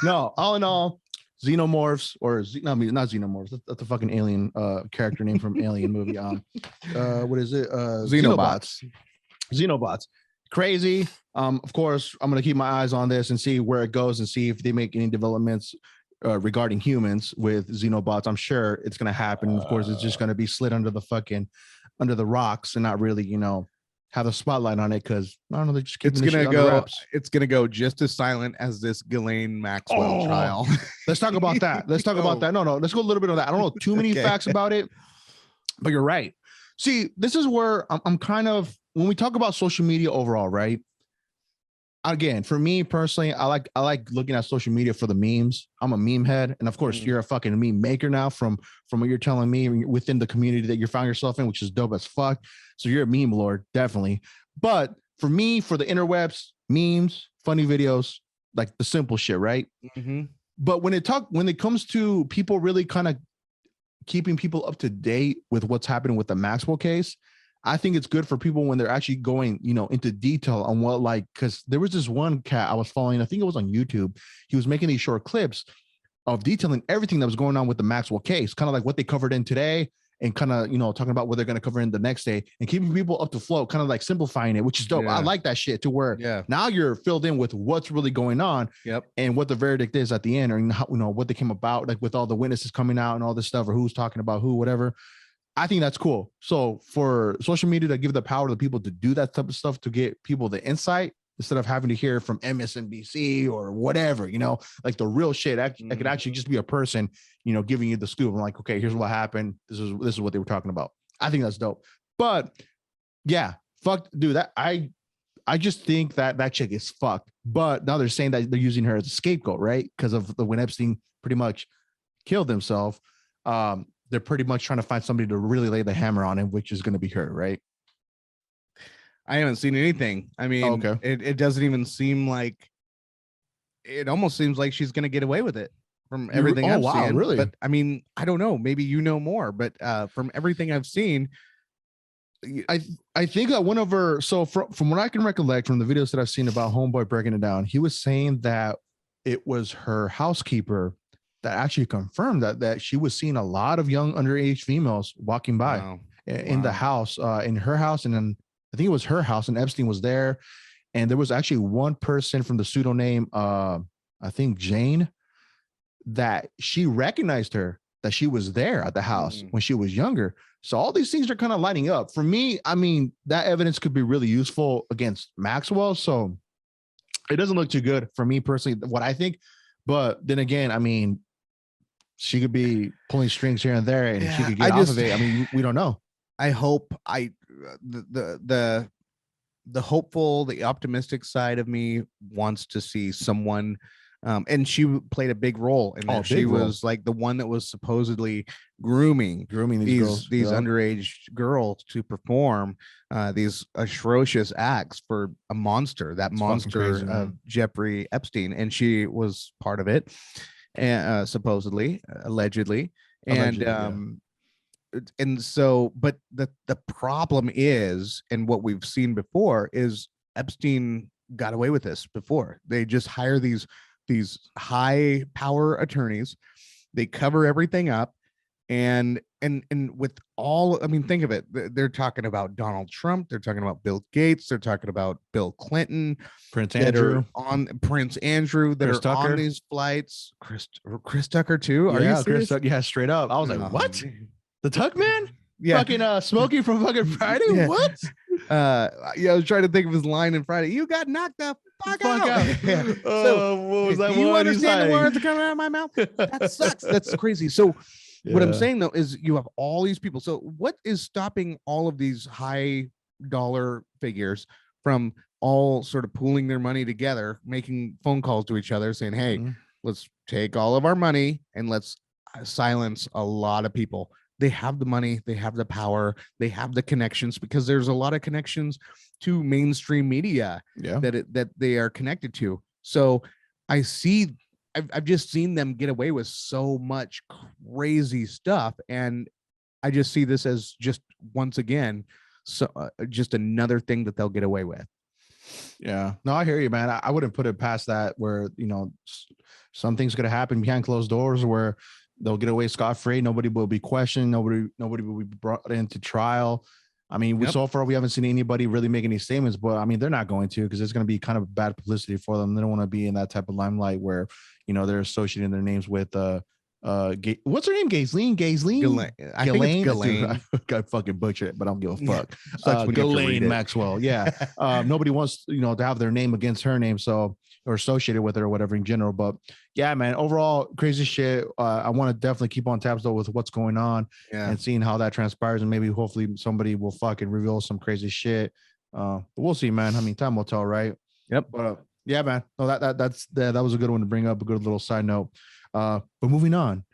No, all in all, Xenomorphs not Xenomorphs. That's a fucking alien character name from Alien movie. What is it? Xenobots. Xenobots. Crazy. Of course, I'm gonna keep my eyes on this and see where it goes and see if they make any developments regarding humans with Xenobots. I'm sure it's gonna happen. Of course, it's just gonna be slid under the rocks and not really, have a spotlight on it because I don't know. They're just keeping it's gonna go just as silent as this Ghislaine Maxwell trial. Let's talk about that. Let's talk about that. No, let's go a little bit on that. I don't know too many facts about it, but you're right. See, this is where I'm kind of, when we talk about social media overall, right? Again, for me personally, I like looking at social media for the memes. I'm a meme head, and of course, you're a fucking meme maker now. From what you're telling me within the community that you found yourself in, which is dope as fuck. So you're a meme lord, definitely. But for me, for the interwebs, memes, funny videos, like the simple shit, right? Mm-hmm. But when it comes to people really kind of keeping people up to date with what's happening with the Maxwell case, I think it's good for people when they're actually going, into detail on what, like, because there was this one cat I was following, I think it was on YouTube. He was making these short clips of detailing everything that was going on with the Maxwell case, kind of like what they covered in today and kind of, talking about what they're going to cover in the next day and keeping people up to float, kind of like simplifying it, which is dope. Yeah. I like that shit to where now you're filled in with what's really going on and what the verdict is at the end, or how, what they came about, like with all the witnesses coming out and all this stuff, or who's talking about who, whatever. I think that's cool. So for social media to give the power to the people to do that type of stuff, to get people the insight instead of having to hear from MSNBC or whatever, like the real shit. It could actually just be a person, giving you the scoop. I'm like, okay, here's what happened. This is what they were talking about. I think that's dope. But yeah, fuck, dude, that I just think that chick is fucked. But now they're saying that they're using her as a scapegoat, right? Because of when Epstein pretty much killed himself. They're pretty much trying to find somebody to really lay the hammer on him, which is going to be her, right? I haven't seen anything. I mean, it doesn't even seem like, it almost seems like she's going to get away with it from everything I've seen. Really? But I mean, I don't know. Maybe you know more, but from everything I've seen, I think that one of her, so from what I can recollect from the videos that I've seen about Homeboy breaking it down, he was saying that it was her housekeeper that actually confirmed that she was seeing a lot of young underage females walking by in the house, in her house. And then I think it was her house and Epstein was there. And there was actually one person from the pseudonym, I think Jane, that she recognized her, that she was there at the house when she was younger. So all these things are kind of lining up. For me, I mean, that evidence could be really useful against Maxwell. So it doesn't look too good for me personally, what I think. But then again, I mean, she could be pulling strings here and there, and she could get off of it. I mean, we don't know. I hope the hopeful, the optimistic side of me wants to see someone, and she played a big role in that. She was like the one that was supposedly grooming these underage girls to perform these atrocious acts for a monster, crazy, Jeffrey Epstein, and she was part of it. And supposedly, allegedly, and so, but the problem is, and what we've seen before is Epstein got away with this before. They just hire these high power attorneys, they cover everything up, and with all, I mean, think of it. They're talking about Donald Trump, they're talking about Bill Gates, they're talking about Bill Clinton, Prince Andrew, Prince Andrew, that Chris are Tucker. on these flights. Chris Tucker too. Are you serious? Yeah, straight up. I was like, what? The Tuck Man? Yeah, fucking Smokey from fucking Friday. Yeah. What? Yeah, I was trying to think of his line in Friday. You got knocked the fuck out. Yeah. So what was that? Do you one? understand the words that come out of my mouth? That sucks. That's crazy. So what I'm saying though is you have all these people. So what is stopping all of these high dollar figures from all sort of pooling their money together, making phone calls to each other saying, hey, let's take all of our money and let's silence a lot of people. They have the money, they have the power, they have the connections, because there's a lot of connections to mainstream media that they are connected to. So I've just seen them get away with so much crazy stuff, and I just see this as just once again, so just another thing that they'll get away with. Yeah, no, I hear you, man. I wouldn't put it past that, where something's gonna happen behind closed doors where they'll get away scot-free. Nobody will be questioned. Nobody will be brought into trial. I mean, so far we haven't seen anybody really make any statements, but I mean, they're not going to, because it's going to be kind of bad publicity for them. They don't want to be in that type of limelight where, they're associating their names with what's her name? Ghislaine. I think it's Ghislaine. I fucking butchered it, but I don't give a fuck. Ghislaine Maxwell. Yeah. Nobody wants to have their name against her name, or associated with her or whatever in general. But yeah, man, overall crazy shit. I want to definitely keep on tabs though with what's going on and seeing how that transpires, and maybe hopefully somebody will fucking reveal some crazy shit. But we'll see, man. I mean, time will tell, right? Yep. But yeah, man. No, that was a good one to bring up. A good little side note. But moving on.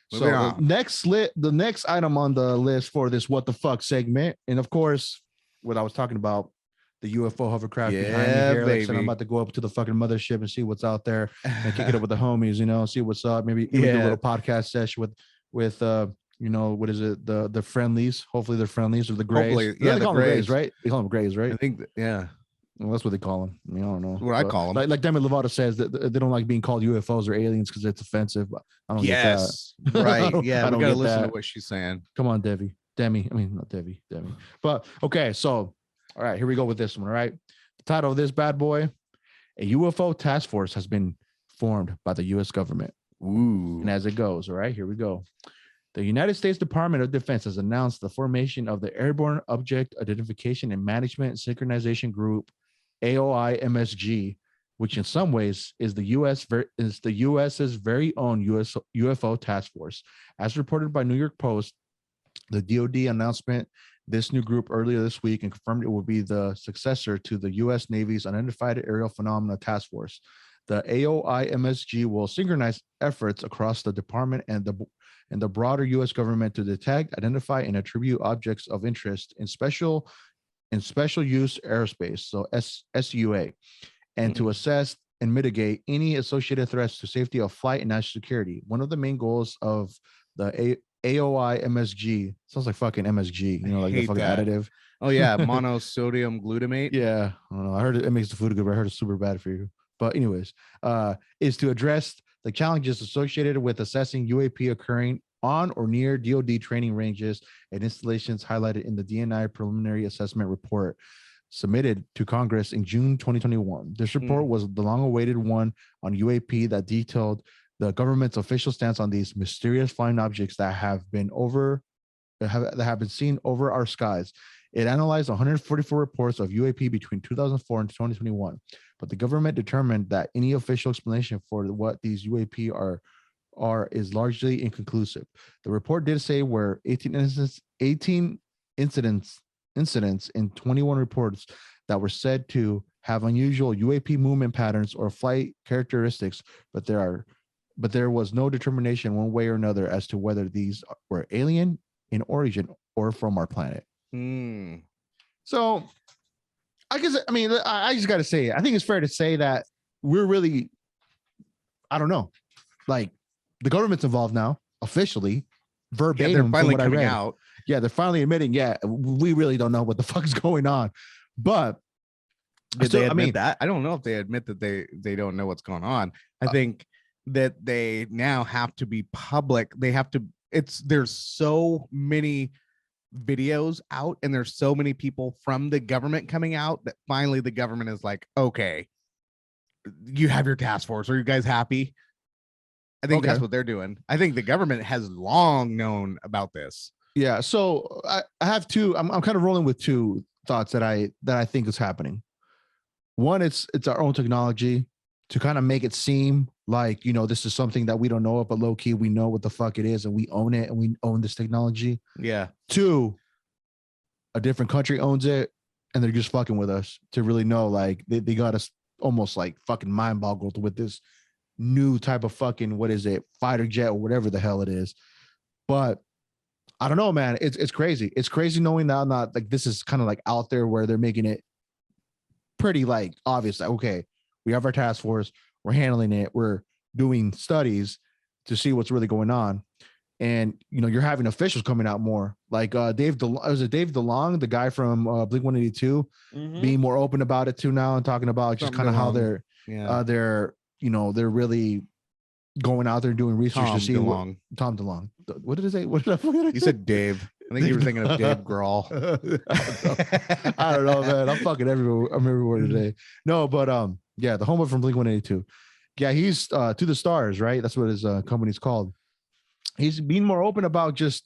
The next item on the list for this what the fuck segment, and of course, what I was talking about, the UFO hovercraft behind me here. Like I said, I'm about to go up to the fucking mothership and see what's out there and kick it up with the homies, see what's up. Maybe do a little podcast session with what is it? The friendlies. Hopefully they're friendlies, or the grays. Hopefully, they call them grays, right? They call them grays, right? I think Well, that's what they call them. I mean, I don't know. That's what I call them. Like Demi Lovato says that they don't like being called UFOs or aliens because it's offensive. I don't get that. Right. Yeah, I gotta listen to what she's saying. Come on, Demi. I mean, not Demi. But okay, so all right, here we go with this one. All right. The title of this bad boy: a UFO task force has been formed by the U.S. government. Ooh. And as it goes, all right, here we go. The United States Department of Defense has announced the formation of the Airborne Object Identification and Management Synchronization Group, AOI-MSG, which in some ways is the U.S.'s very own UFO task force. As reported by New York Post, the DoD announcement this new group earlier this week and confirmed it will be the successor to the U.S. Navy's Unidentified Aerial Phenomena Task Force. The AOI-MSG will synchronize efforts across the department and the broader U.S. government to detect, identify, and attribute objects of interest in special use aerospace, so SUA, and to assess and mitigate any associated threats to safety of flight and national security. One of the main goals of the AOI-MSG, sounds like fucking MSG, like the fucking additive. Oh yeah, monosodium glutamate. Yeah, I don't know. I heard it makes the food good, but I heard it's super bad for you. But anyways, is to address the challenges associated with assessing UAP occurring on or near DoD training ranges and installations highlighted in the DNI preliminary assessment report submitted to Congress in June 2021. This report was the long-awaited one on UAP that detailed the government's official stance on these mysterious flying objects that have been seen over our skies. It analyzed 144 reports of UAP between 2004 and 2021, but the government determined that any official explanation for what these UAP are is largely inconclusive. The report did say where 18 incidents in 21 reports that were said to have unusual UAP movement patterns or flight characteristics, but there was no determination one way or another as to whether these were alien in origin or from our planet. So I guess, I mean, I just got to say, I think it's fair to say that we're really, I don't know, like the government's involved now, officially, verbatim. They're finally coming out. Yeah, they're finally admitting, we really don't know what the fuck is going on. But did they admit that? I don't know if they admit that they don't know what's going on. I think that they now have to be public. They have to there's so many videos out, and there's so many people from the government coming out, that finally the government is like, okay, you have your task force. Are you guys happy? I think that's what they're doing. I think the government has long known about this. Yeah. So I have two. I'm kind of rolling with two thoughts that I think is happening. One, it's our own technology to kind of make it seem like, you know, this is something that we don't know, but low key we know what the fuck it is, and we own it, and we own this technology. Yeah. Two, a different country owns it, and they're just fucking with us to really know, like they got us almost like fucking mind boggled with this new type of fucking, what is it, fighter jet or whatever the hell it is. But I don't know, man. It's crazy. It's crazy knowing that not like this is kind of like out there where they're making it pretty like obvious. Like, okay, we have our task force. We're handling it. We're doing studies to see what's really going on. And, you know, you're having officials coming out more like Dave DeLong, the guy from Blink 182, being more open about it too now and talking about just kind of how they're, you know, they're really going out there and doing research to see Tom DeLong. What did I say? What did I forget? You said Dave. I think you were thinking of Dave Grohl. I don't know, man. I'm fucking everywhere. I'm everywhere today. No, but yeah, the Homeboy from Blink 182. Yeah, he's To the Stars, right? That's what his company's called. He's being more open about just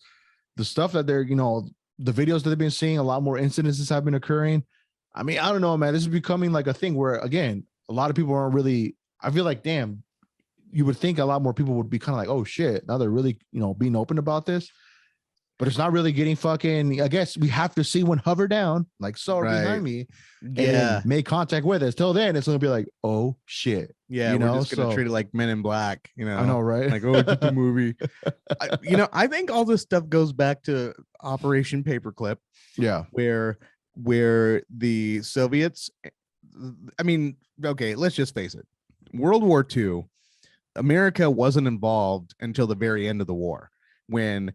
the stuff that they're, you know, the videos that they've been seeing. A lot more incidences have been occurring. I mean, I don't know, man. This is becoming like a thing where, again, a lot of people aren't really. I feel like, damn, you would think a lot more people would be kind of like, oh shit, now they're really, you know, being open about this. But it's not really getting fucking. I guess we have to see one hover down, like so behind me, and make contact with us. Till then, it's gonna be like, oh shit, yeah, we're just gonna treat it like Men in Black, you know. I know, right? Like, oh, it's just a movie. You know, I think all this stuff goes back to Operation Paperclip. Yeah, where the Soviets. I mean, okay, let's just face it. World War II, America wasn't involved until the very end of the war, when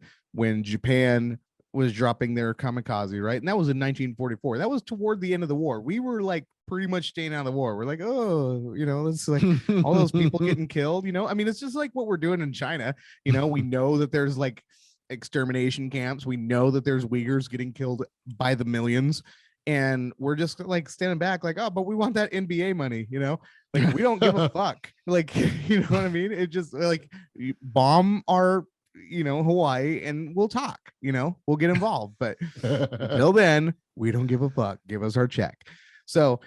Japan was dropping their kamikaze, right? And that was in 1944. That was toward the end of the war. We were like pretty much staying out of the war. We're like, oh, you know, it's like all those people getting killed, you know? I mean, it's just like what we're doing in China. You know, we know that there's like extermination camps. We know that there's Uyghurs getting killed by the millions. And we're just like standing back like, oh, but we want that NBA money, you know? Like, we don't give a fuck. Like, you know what I mean? It just like bomb our, you know, Hawaii, and we'll talk, you know, we'll get involved. But until then, we don't give a fuck. Give us our check. So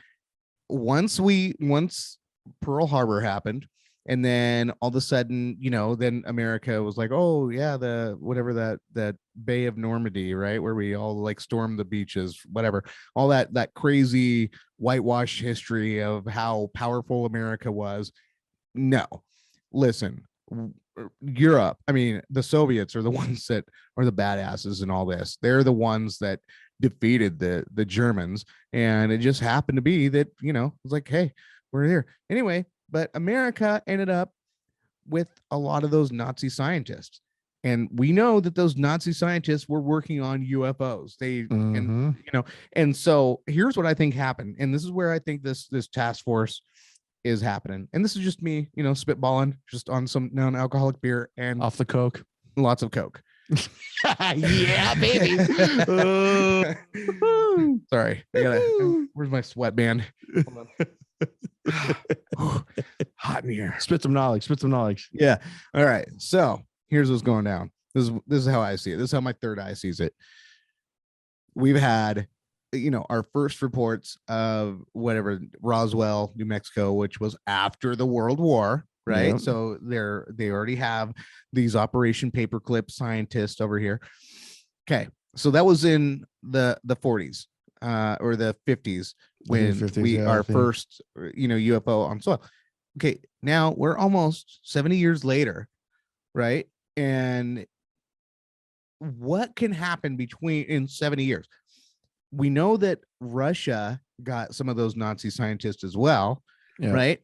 once Pearl Harbor happened, and then all of a sudden, you know, then America was like, oh yeah, the whatever that Bay of Normandy, right, where we all like stormed the beaches, whatever, all that crazy whitewashed history of how powerful America was. No, listen, Europe, I mean, the Soviets are the ones that are the badasses in all this. They're the ones that defeated the Germans, and it just happened to be that, you know, it's like, hey, we're here anyway. But America ended up with a lot of those Nazi scientists, and we know that those Nazi scientists were working on UFOs. And you know, and so here's what I think happened, and this is where I think this task force is happening. And this is just me, you know, spitballing just on some non-alcoholic beer and off the Coke, lots of Coke. Yeah, baby. Sorry, where's my sweatband? Hold on. Hot in here. Spit some knowledge. Yeah. All right. So here's what's going down. This is how I see it. This is how my third eye sees it. We've had, you know, our first reports of whatever, Roswell, New Mexico, which was after the World War, right? Yep. So they already have these Operation Paperclip scientists over here. Okay. So that was in the 40s. Or the 50s, when our first, you know, UFO on soil. Okay, now we're almost 70 years later, right? And what can happen in 70 years? We know that Russia got some of those Nazi scientists as well, right?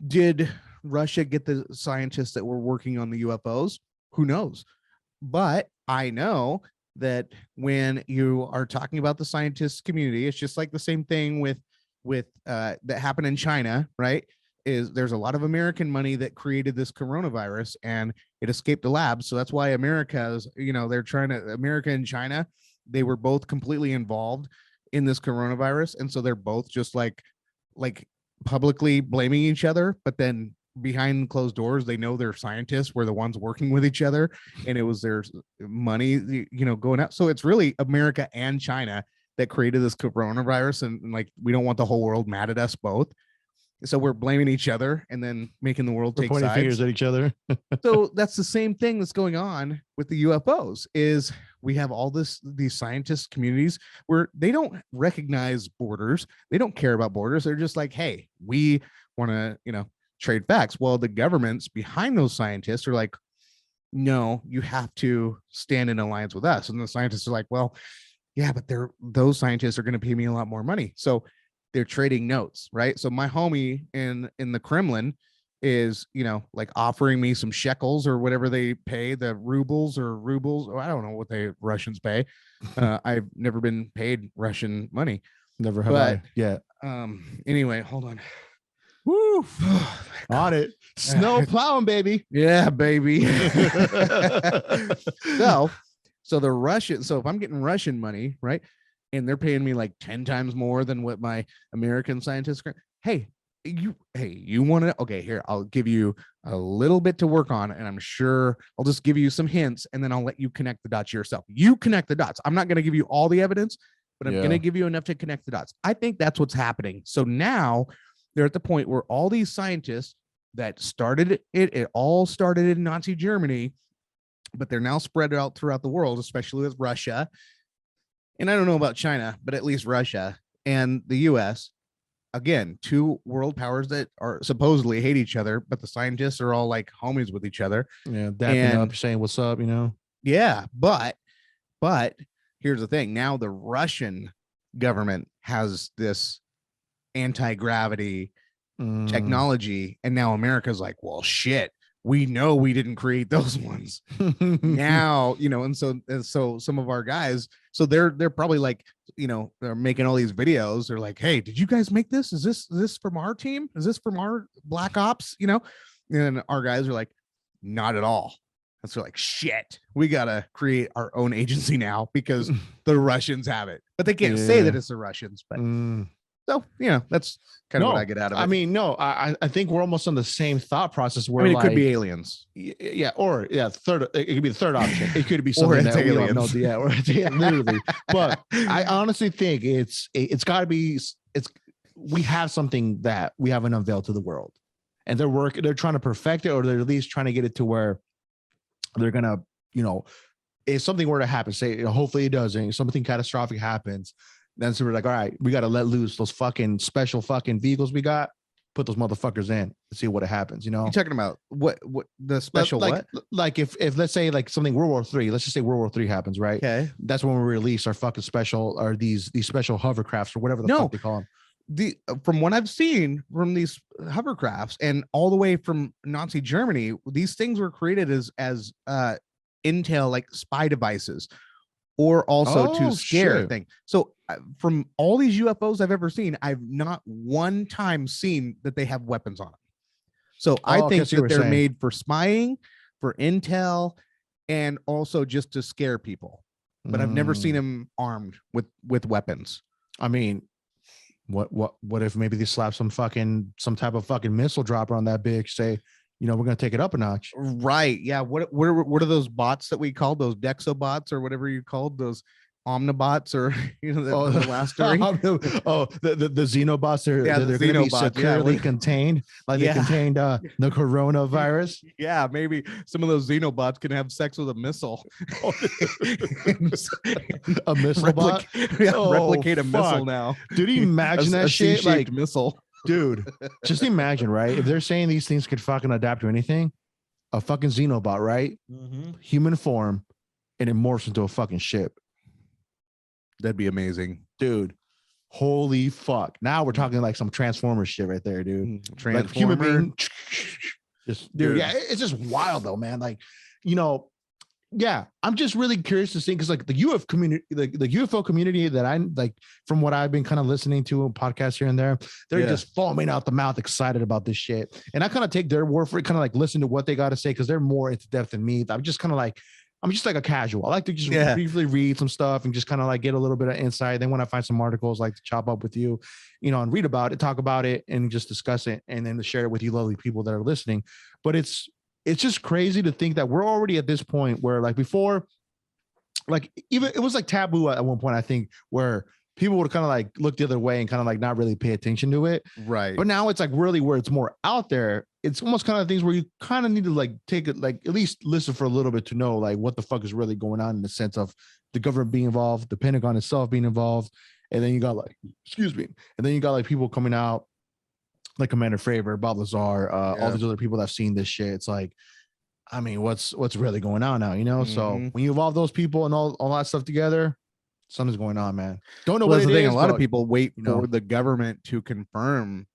Did Russia get the scientists that were working on the UFOs? Who knows? But I know that when you are talking about the scientist community, it's just like the same thing with that happened in China, right? Is there's a lot of American money that created this coronavirus, and it escaped the lab. So that's why America's, America and China, they were both completely involved in this coronavirus. And so they're both just like publicly blaming each other, but then behind closed doors, they know their scientists were the ones working with each other, and it was their money, going out. So it's really America and China that created this coronavirus, and like, we don't want the whole world mad at us both. So we're blaming each other and then making the world take pointing sides. fingers at each other. So that's the same thing that's going on with the UFOs. Is we have all these scientist communities where they don't recognize borders. They don't care about borders. They're just like, hey, we want to, trade facts. Well, the governments behind those scientists are like, no, you have to stand in alliance with us. And the scientists are like, well, yeah, but those scientists are going to pay me a lot more money. So they're trading notes, right? So my homie in the Kremlin is, like offering me some shekels or whatever they pay, the rubles. Or I don't know what the Russians pay. I've never been paid Russian money. Never have I yet. Anyway, hold on. Woo! On it. Snow plowing, baby. Yeah, baby. So the Russian, so if I'm getting Russian money, right, and they're paying me like 10 times more than what my American scientists, hey, you want to, okay, here, I'll give you a little bit to work on, and I'm sure I'll just give you some hints, and then I'll let you connect the dots yourself. You connect the dots. I'm not going to give you all the evidence, but I'm going to give you enough to connect the dots. I think that's what's happening. So now they're at the point where all these scientists that started it all started in Nazi Germany, but they're now spread out throughout the world, especially with Russia. And I don't know about China, but at least Russia and the US, again, two world powers that are supposedly hate each other, but the scientists are all like homies with each other. Yeah, dapping up, saying what's up, Yeah, but here's the thing. Now the Russian government has this anti-gravity technology, and now America's like, well, shit, we know we didn't create those ones. Now, and so some of our guys, so they're probably like, they're making all these videos. They're like, hey, did you guys make this? Is this from our team? Is this from our Black Ops? And our guys are like, not at all. And so like, shit, we gotta create our own agency now because the Russians have it, but they can't say that it's the Russians. But so, that's kind of what I get out of it. I mean, no, I think we're almost on the same thought process where it could be aliens. Yeah. Or third, it could be the third option. It could be something that we don't know. Yeah, literally. But I honestly think it's gotta be, we have something that we haven't unveiled to the world, and they're trying to perfect it, or they're at least trying to get it to where they're gonna, if something were to happen, say, hopefully it doesn't, something catastrophic happens, then so we're like, all right, we got to let loose those fucking special fucking vehicles we got, put those motherfuckers in and see what happens, You're talking about what the special, like if let's say like something World War III, let's just say World War III happens, right? Okay. That's when we release our fucking special, or these special hovercrafts or whatever the fuck they call them. From what I've seen from these hovercrafts and all the way from Nazi Germany, these things were created as intel, like spy devices, or also to scare things. So from all these UFOs I've ever seen, I've not one time seen that they have weapons on them. So I think that they're made for spying, for intel, and also just to scare people. But I've never seen them armed with weapons. I mean, what if maybe they slap some type of fucking missile dropper on that bitch, say, we're going to take it up a notch. Right. Yeah. What are those bots that we called, those Dexobots or whatever you called those Omnibots, or the last story? the Xenobots, they're going to be securely contained, like they contained the coronavirus. Yeah, maybe some of those Xenobots can have sex with a missile. A missile bot? Replicate a missile now. Dude, you imagine that shit? Like missile. Dude, just imagine, right? If they're saying these things could fucking adapt to anything, a fucking Xenobot, right? Human form, and it morphs into a fucking ship. That'd be amazing, dude. Holy fuck! Now we're talking like some Transformers shit right there, dude. Transformer, like human being. Just, dude, yeah, it's just wild though, man. Like, yeah, I'm just really curious to see, because like the UFO community, the UFO community that I like, from what I've been kind of listening to in podcasts here and there, they're just foaming out the mouth, excited about this shit. And I kind of take their word for it, kind of like listen to what they got to say, because they're more into depth than me. I'm just kind of like, I'm just like a casual. I like to just briefly read some stuff and just kind of like get a little bit of insight. Then when I find some articles, like to chop up with you, you know, and read about it, talk about it, and just discuss it, and then to share it with you lovely people that are listening. But it's just crazy to think that we're already at this point where, like, before, like, even it was like taboo at one point, I think, where people would kind of like look the other way and kind of like not really pay attention to it. Right. But now it's like really where it's more out there. It's almost kind of things where you kind of need to like take it, like at least listen for a little bit to know like what the fuck is really going on, in the sense of the government being involved, the Pentagon itself being involved. And then you got like, excuse me. And then you got like people coming out like Commander Fravor, Bob Lazar, all these other people that have seen this shit. It's like, I mean, what's really going on now, you know? So when you involve those people and all that stuff together, something's going on, man. Don't know what it is. A lot of people wait for the government to confirm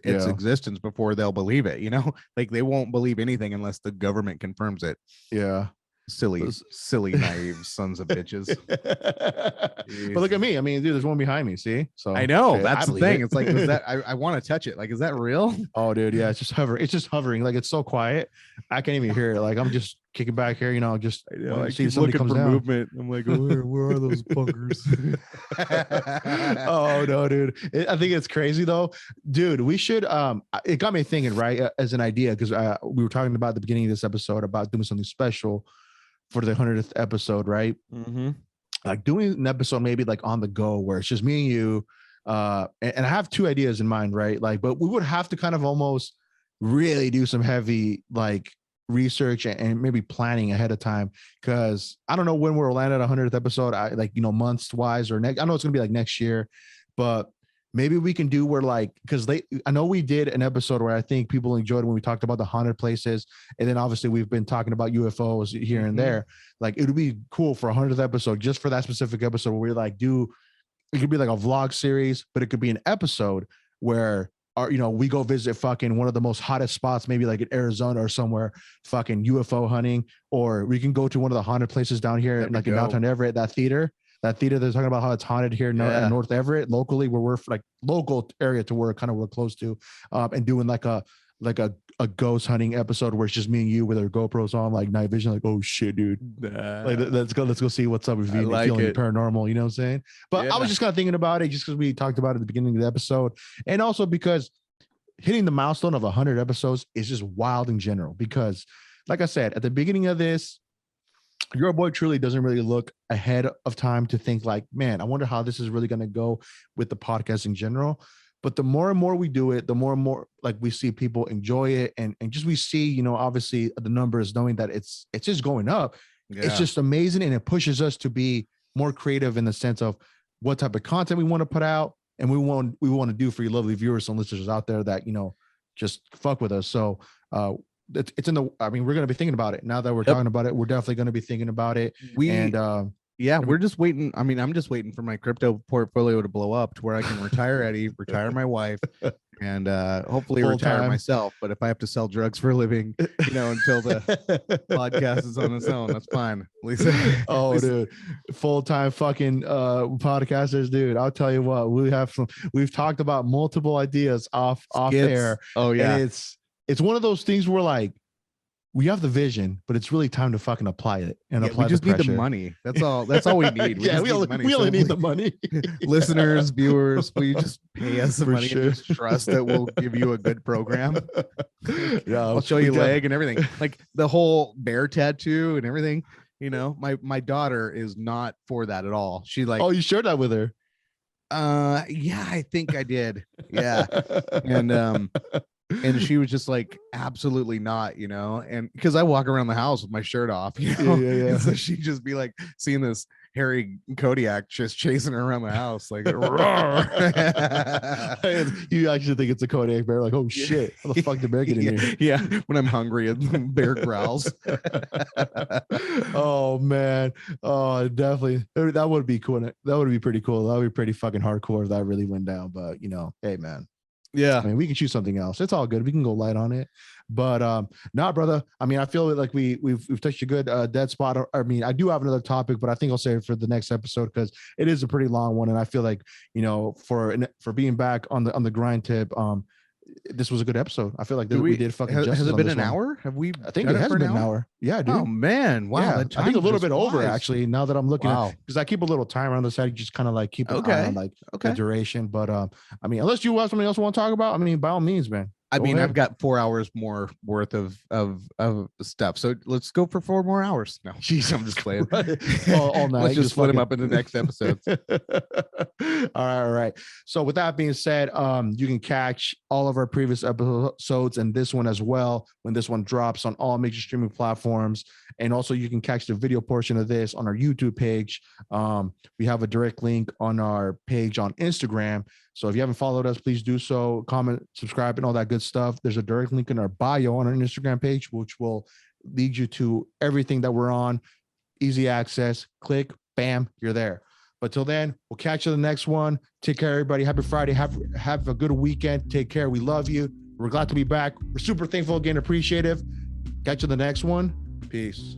its existence before they'll believe it, you know? Like they won't believe anything unless the government confirms it. Yeah. Silly, naive sons of bitches. But look at me. I mean, dude, there's one behind me. See? So I know that's the thing. It's like, is that I want to touch it. Like, is that real? Oh, dude, yeah, it's just hovering. It's just hovering. Like, it's so quiet, I can't even hear it. Like, I'm just kicking back here, you know, just I see somebody comes down. Movement. I'm like, oh, where are those bunkers? Oh no, dude. I think it's crazy though, dude. We should. It got me thinking, right, as an idea, because we were talking about at the beginning of this episode about doing something special for the 100th episode, right? Mm-hmm. Like doing an episode maybe like on the go, where it's just me and you. And I have two ideas in mind, right? Like, but we would have to kind of almost really do some heavy like research and maybe planning ahead of time, because I don't know when we'll land at 100th episode. I like, you know, months wise or next. I know it's gonna be like next year, but maybe we can do where like, because I know we did an episode where I think people enjoyed when we talked about the haunted places, and then obviously we've been talking about UFOs here and there. Like it would be cool for 100th episode, just for that specific episode, where we like it could be like a vlog series, but it could be an episode where you know, we go visit fucking one of the most hottest spots, maybe like in Arizona or somewhere, fucking UFO hunting, or we can go to one of the haunted places down here, like in downtown Everett, that theater they're talking about how it's haunted here in North Everett, locally, where we're like local area to where kind of we're close to, and doing like a ghost hunting episode where it's just me and you with our GoPros on, like night vision, like, oh shit, dude. Like let's go see what's up if you're feeling paranormal, you know what I'm saying? But I was just kind of thinking about it just because we talked about it at the beginning of the episode, and also because hitting the milestone of 100 episodes is just wild in general, because like I said at the beginning of this, your boy truly doesn't really look ahead of time to think like, man, I wonder how this is really going to go with the podcast in general. But the more and more we do it, the more and more like we see people enjoy it, and just we see, you know, obviously the numbers, knowing that it's just going up. It's just amazing, and it pushes us to be more creative in the sense of what type of content we want to put out, and we want to do for you lovely viewers and listeners out there that, you know, just fuck with us. So it's in the, I mean, we're going to be thinking about it now that we're talking about it. We're definitely going to be thinking about it. We're just waiting. I mean, I'm just waiting for my crypto portfolio to blow up to where I can retire Eddie, retire my wife, and hopefully retire myself. But if I have to sell drugs for a living, you know, until the podcast is on its own, that's fine. Dude, full-time fucking podcasters, dude. I'll tell you what, we've talked about multiple ideas off air. Oh yeah. And it's one of those things where like we have the vision, but it's really time to fucking apply it and apply. We just need the money. That's all we need. We only need the money. Listeners, viewers, will you just pay us the money and just trust that we'll give you a good program? Yeah, I'll show you leg and everything, like the whole bear tattoo and everything. You know, my daughter is not for that at all. She like, oh, you shared that with her? Yeah, I think I did. Yeah, and she was just like, absolutely not, you know, and because I walk around the house with my shirt off, you know, and so she'd just be like seeing this hairy Kodiak just chasing her around the house, like, you actually think it's a Kodiak bear, like, oh shit, how the fuck did bear get in here? Yeah, when I'm hungry and bear growls. Oh man, oh definitely, that would be cool. That would be pretty cool. That would be pretty fucking hardcore if that really went down. But you know, hey man, Yeah. I mean, we can choose something else. It's all good. We can go light on it. But nah, brother. I mean, I feel like we've touched a good dead spot. I mean, I do have another topic, but I think I'll save it for the next episode because it is a pretty long one, and I feel like, you know, for being back on the grind tip, this was a good episode. I feel like we did fucking justice. Has it been an one. hour? Have we? I think it has been an hour. Yeah, dude. Oh man, wow. Yeah, I think a little bit over flies. actually. Now that I'm looking at, because I keep a little timer on the side, just kind of like keep an eye on like the duration. But I mean, unless you have something else you want to talk about, I mean, by all means, man. I mean, I've got 4 hours more worth of stuff. So let's go for 4 more hours. No, jeez, I'm just playing. all night. Let's just split them up in the next episodes. All right. So with that being said, you can catch all of our previous episodes and this one as well when this one drops on all major streaming platforms. And also you can catch the video portion of this on our YouTube page. We have a direct link on our page on Instagram. So if you haven't followed us, please do so. Comment, subscribe, and all that good stuff. There's a direct link in our bio on our Instagram page, which will lead you to everything that we're on. Easy access. Click, bam, you're there. But till then, we'll catch you in the next one. Take care, everybody. Happy Friday. Have a good weekend. Take care. We love you. We're glad to be back. We're super thankful again, appreciative. Catch you in the next one. Peace.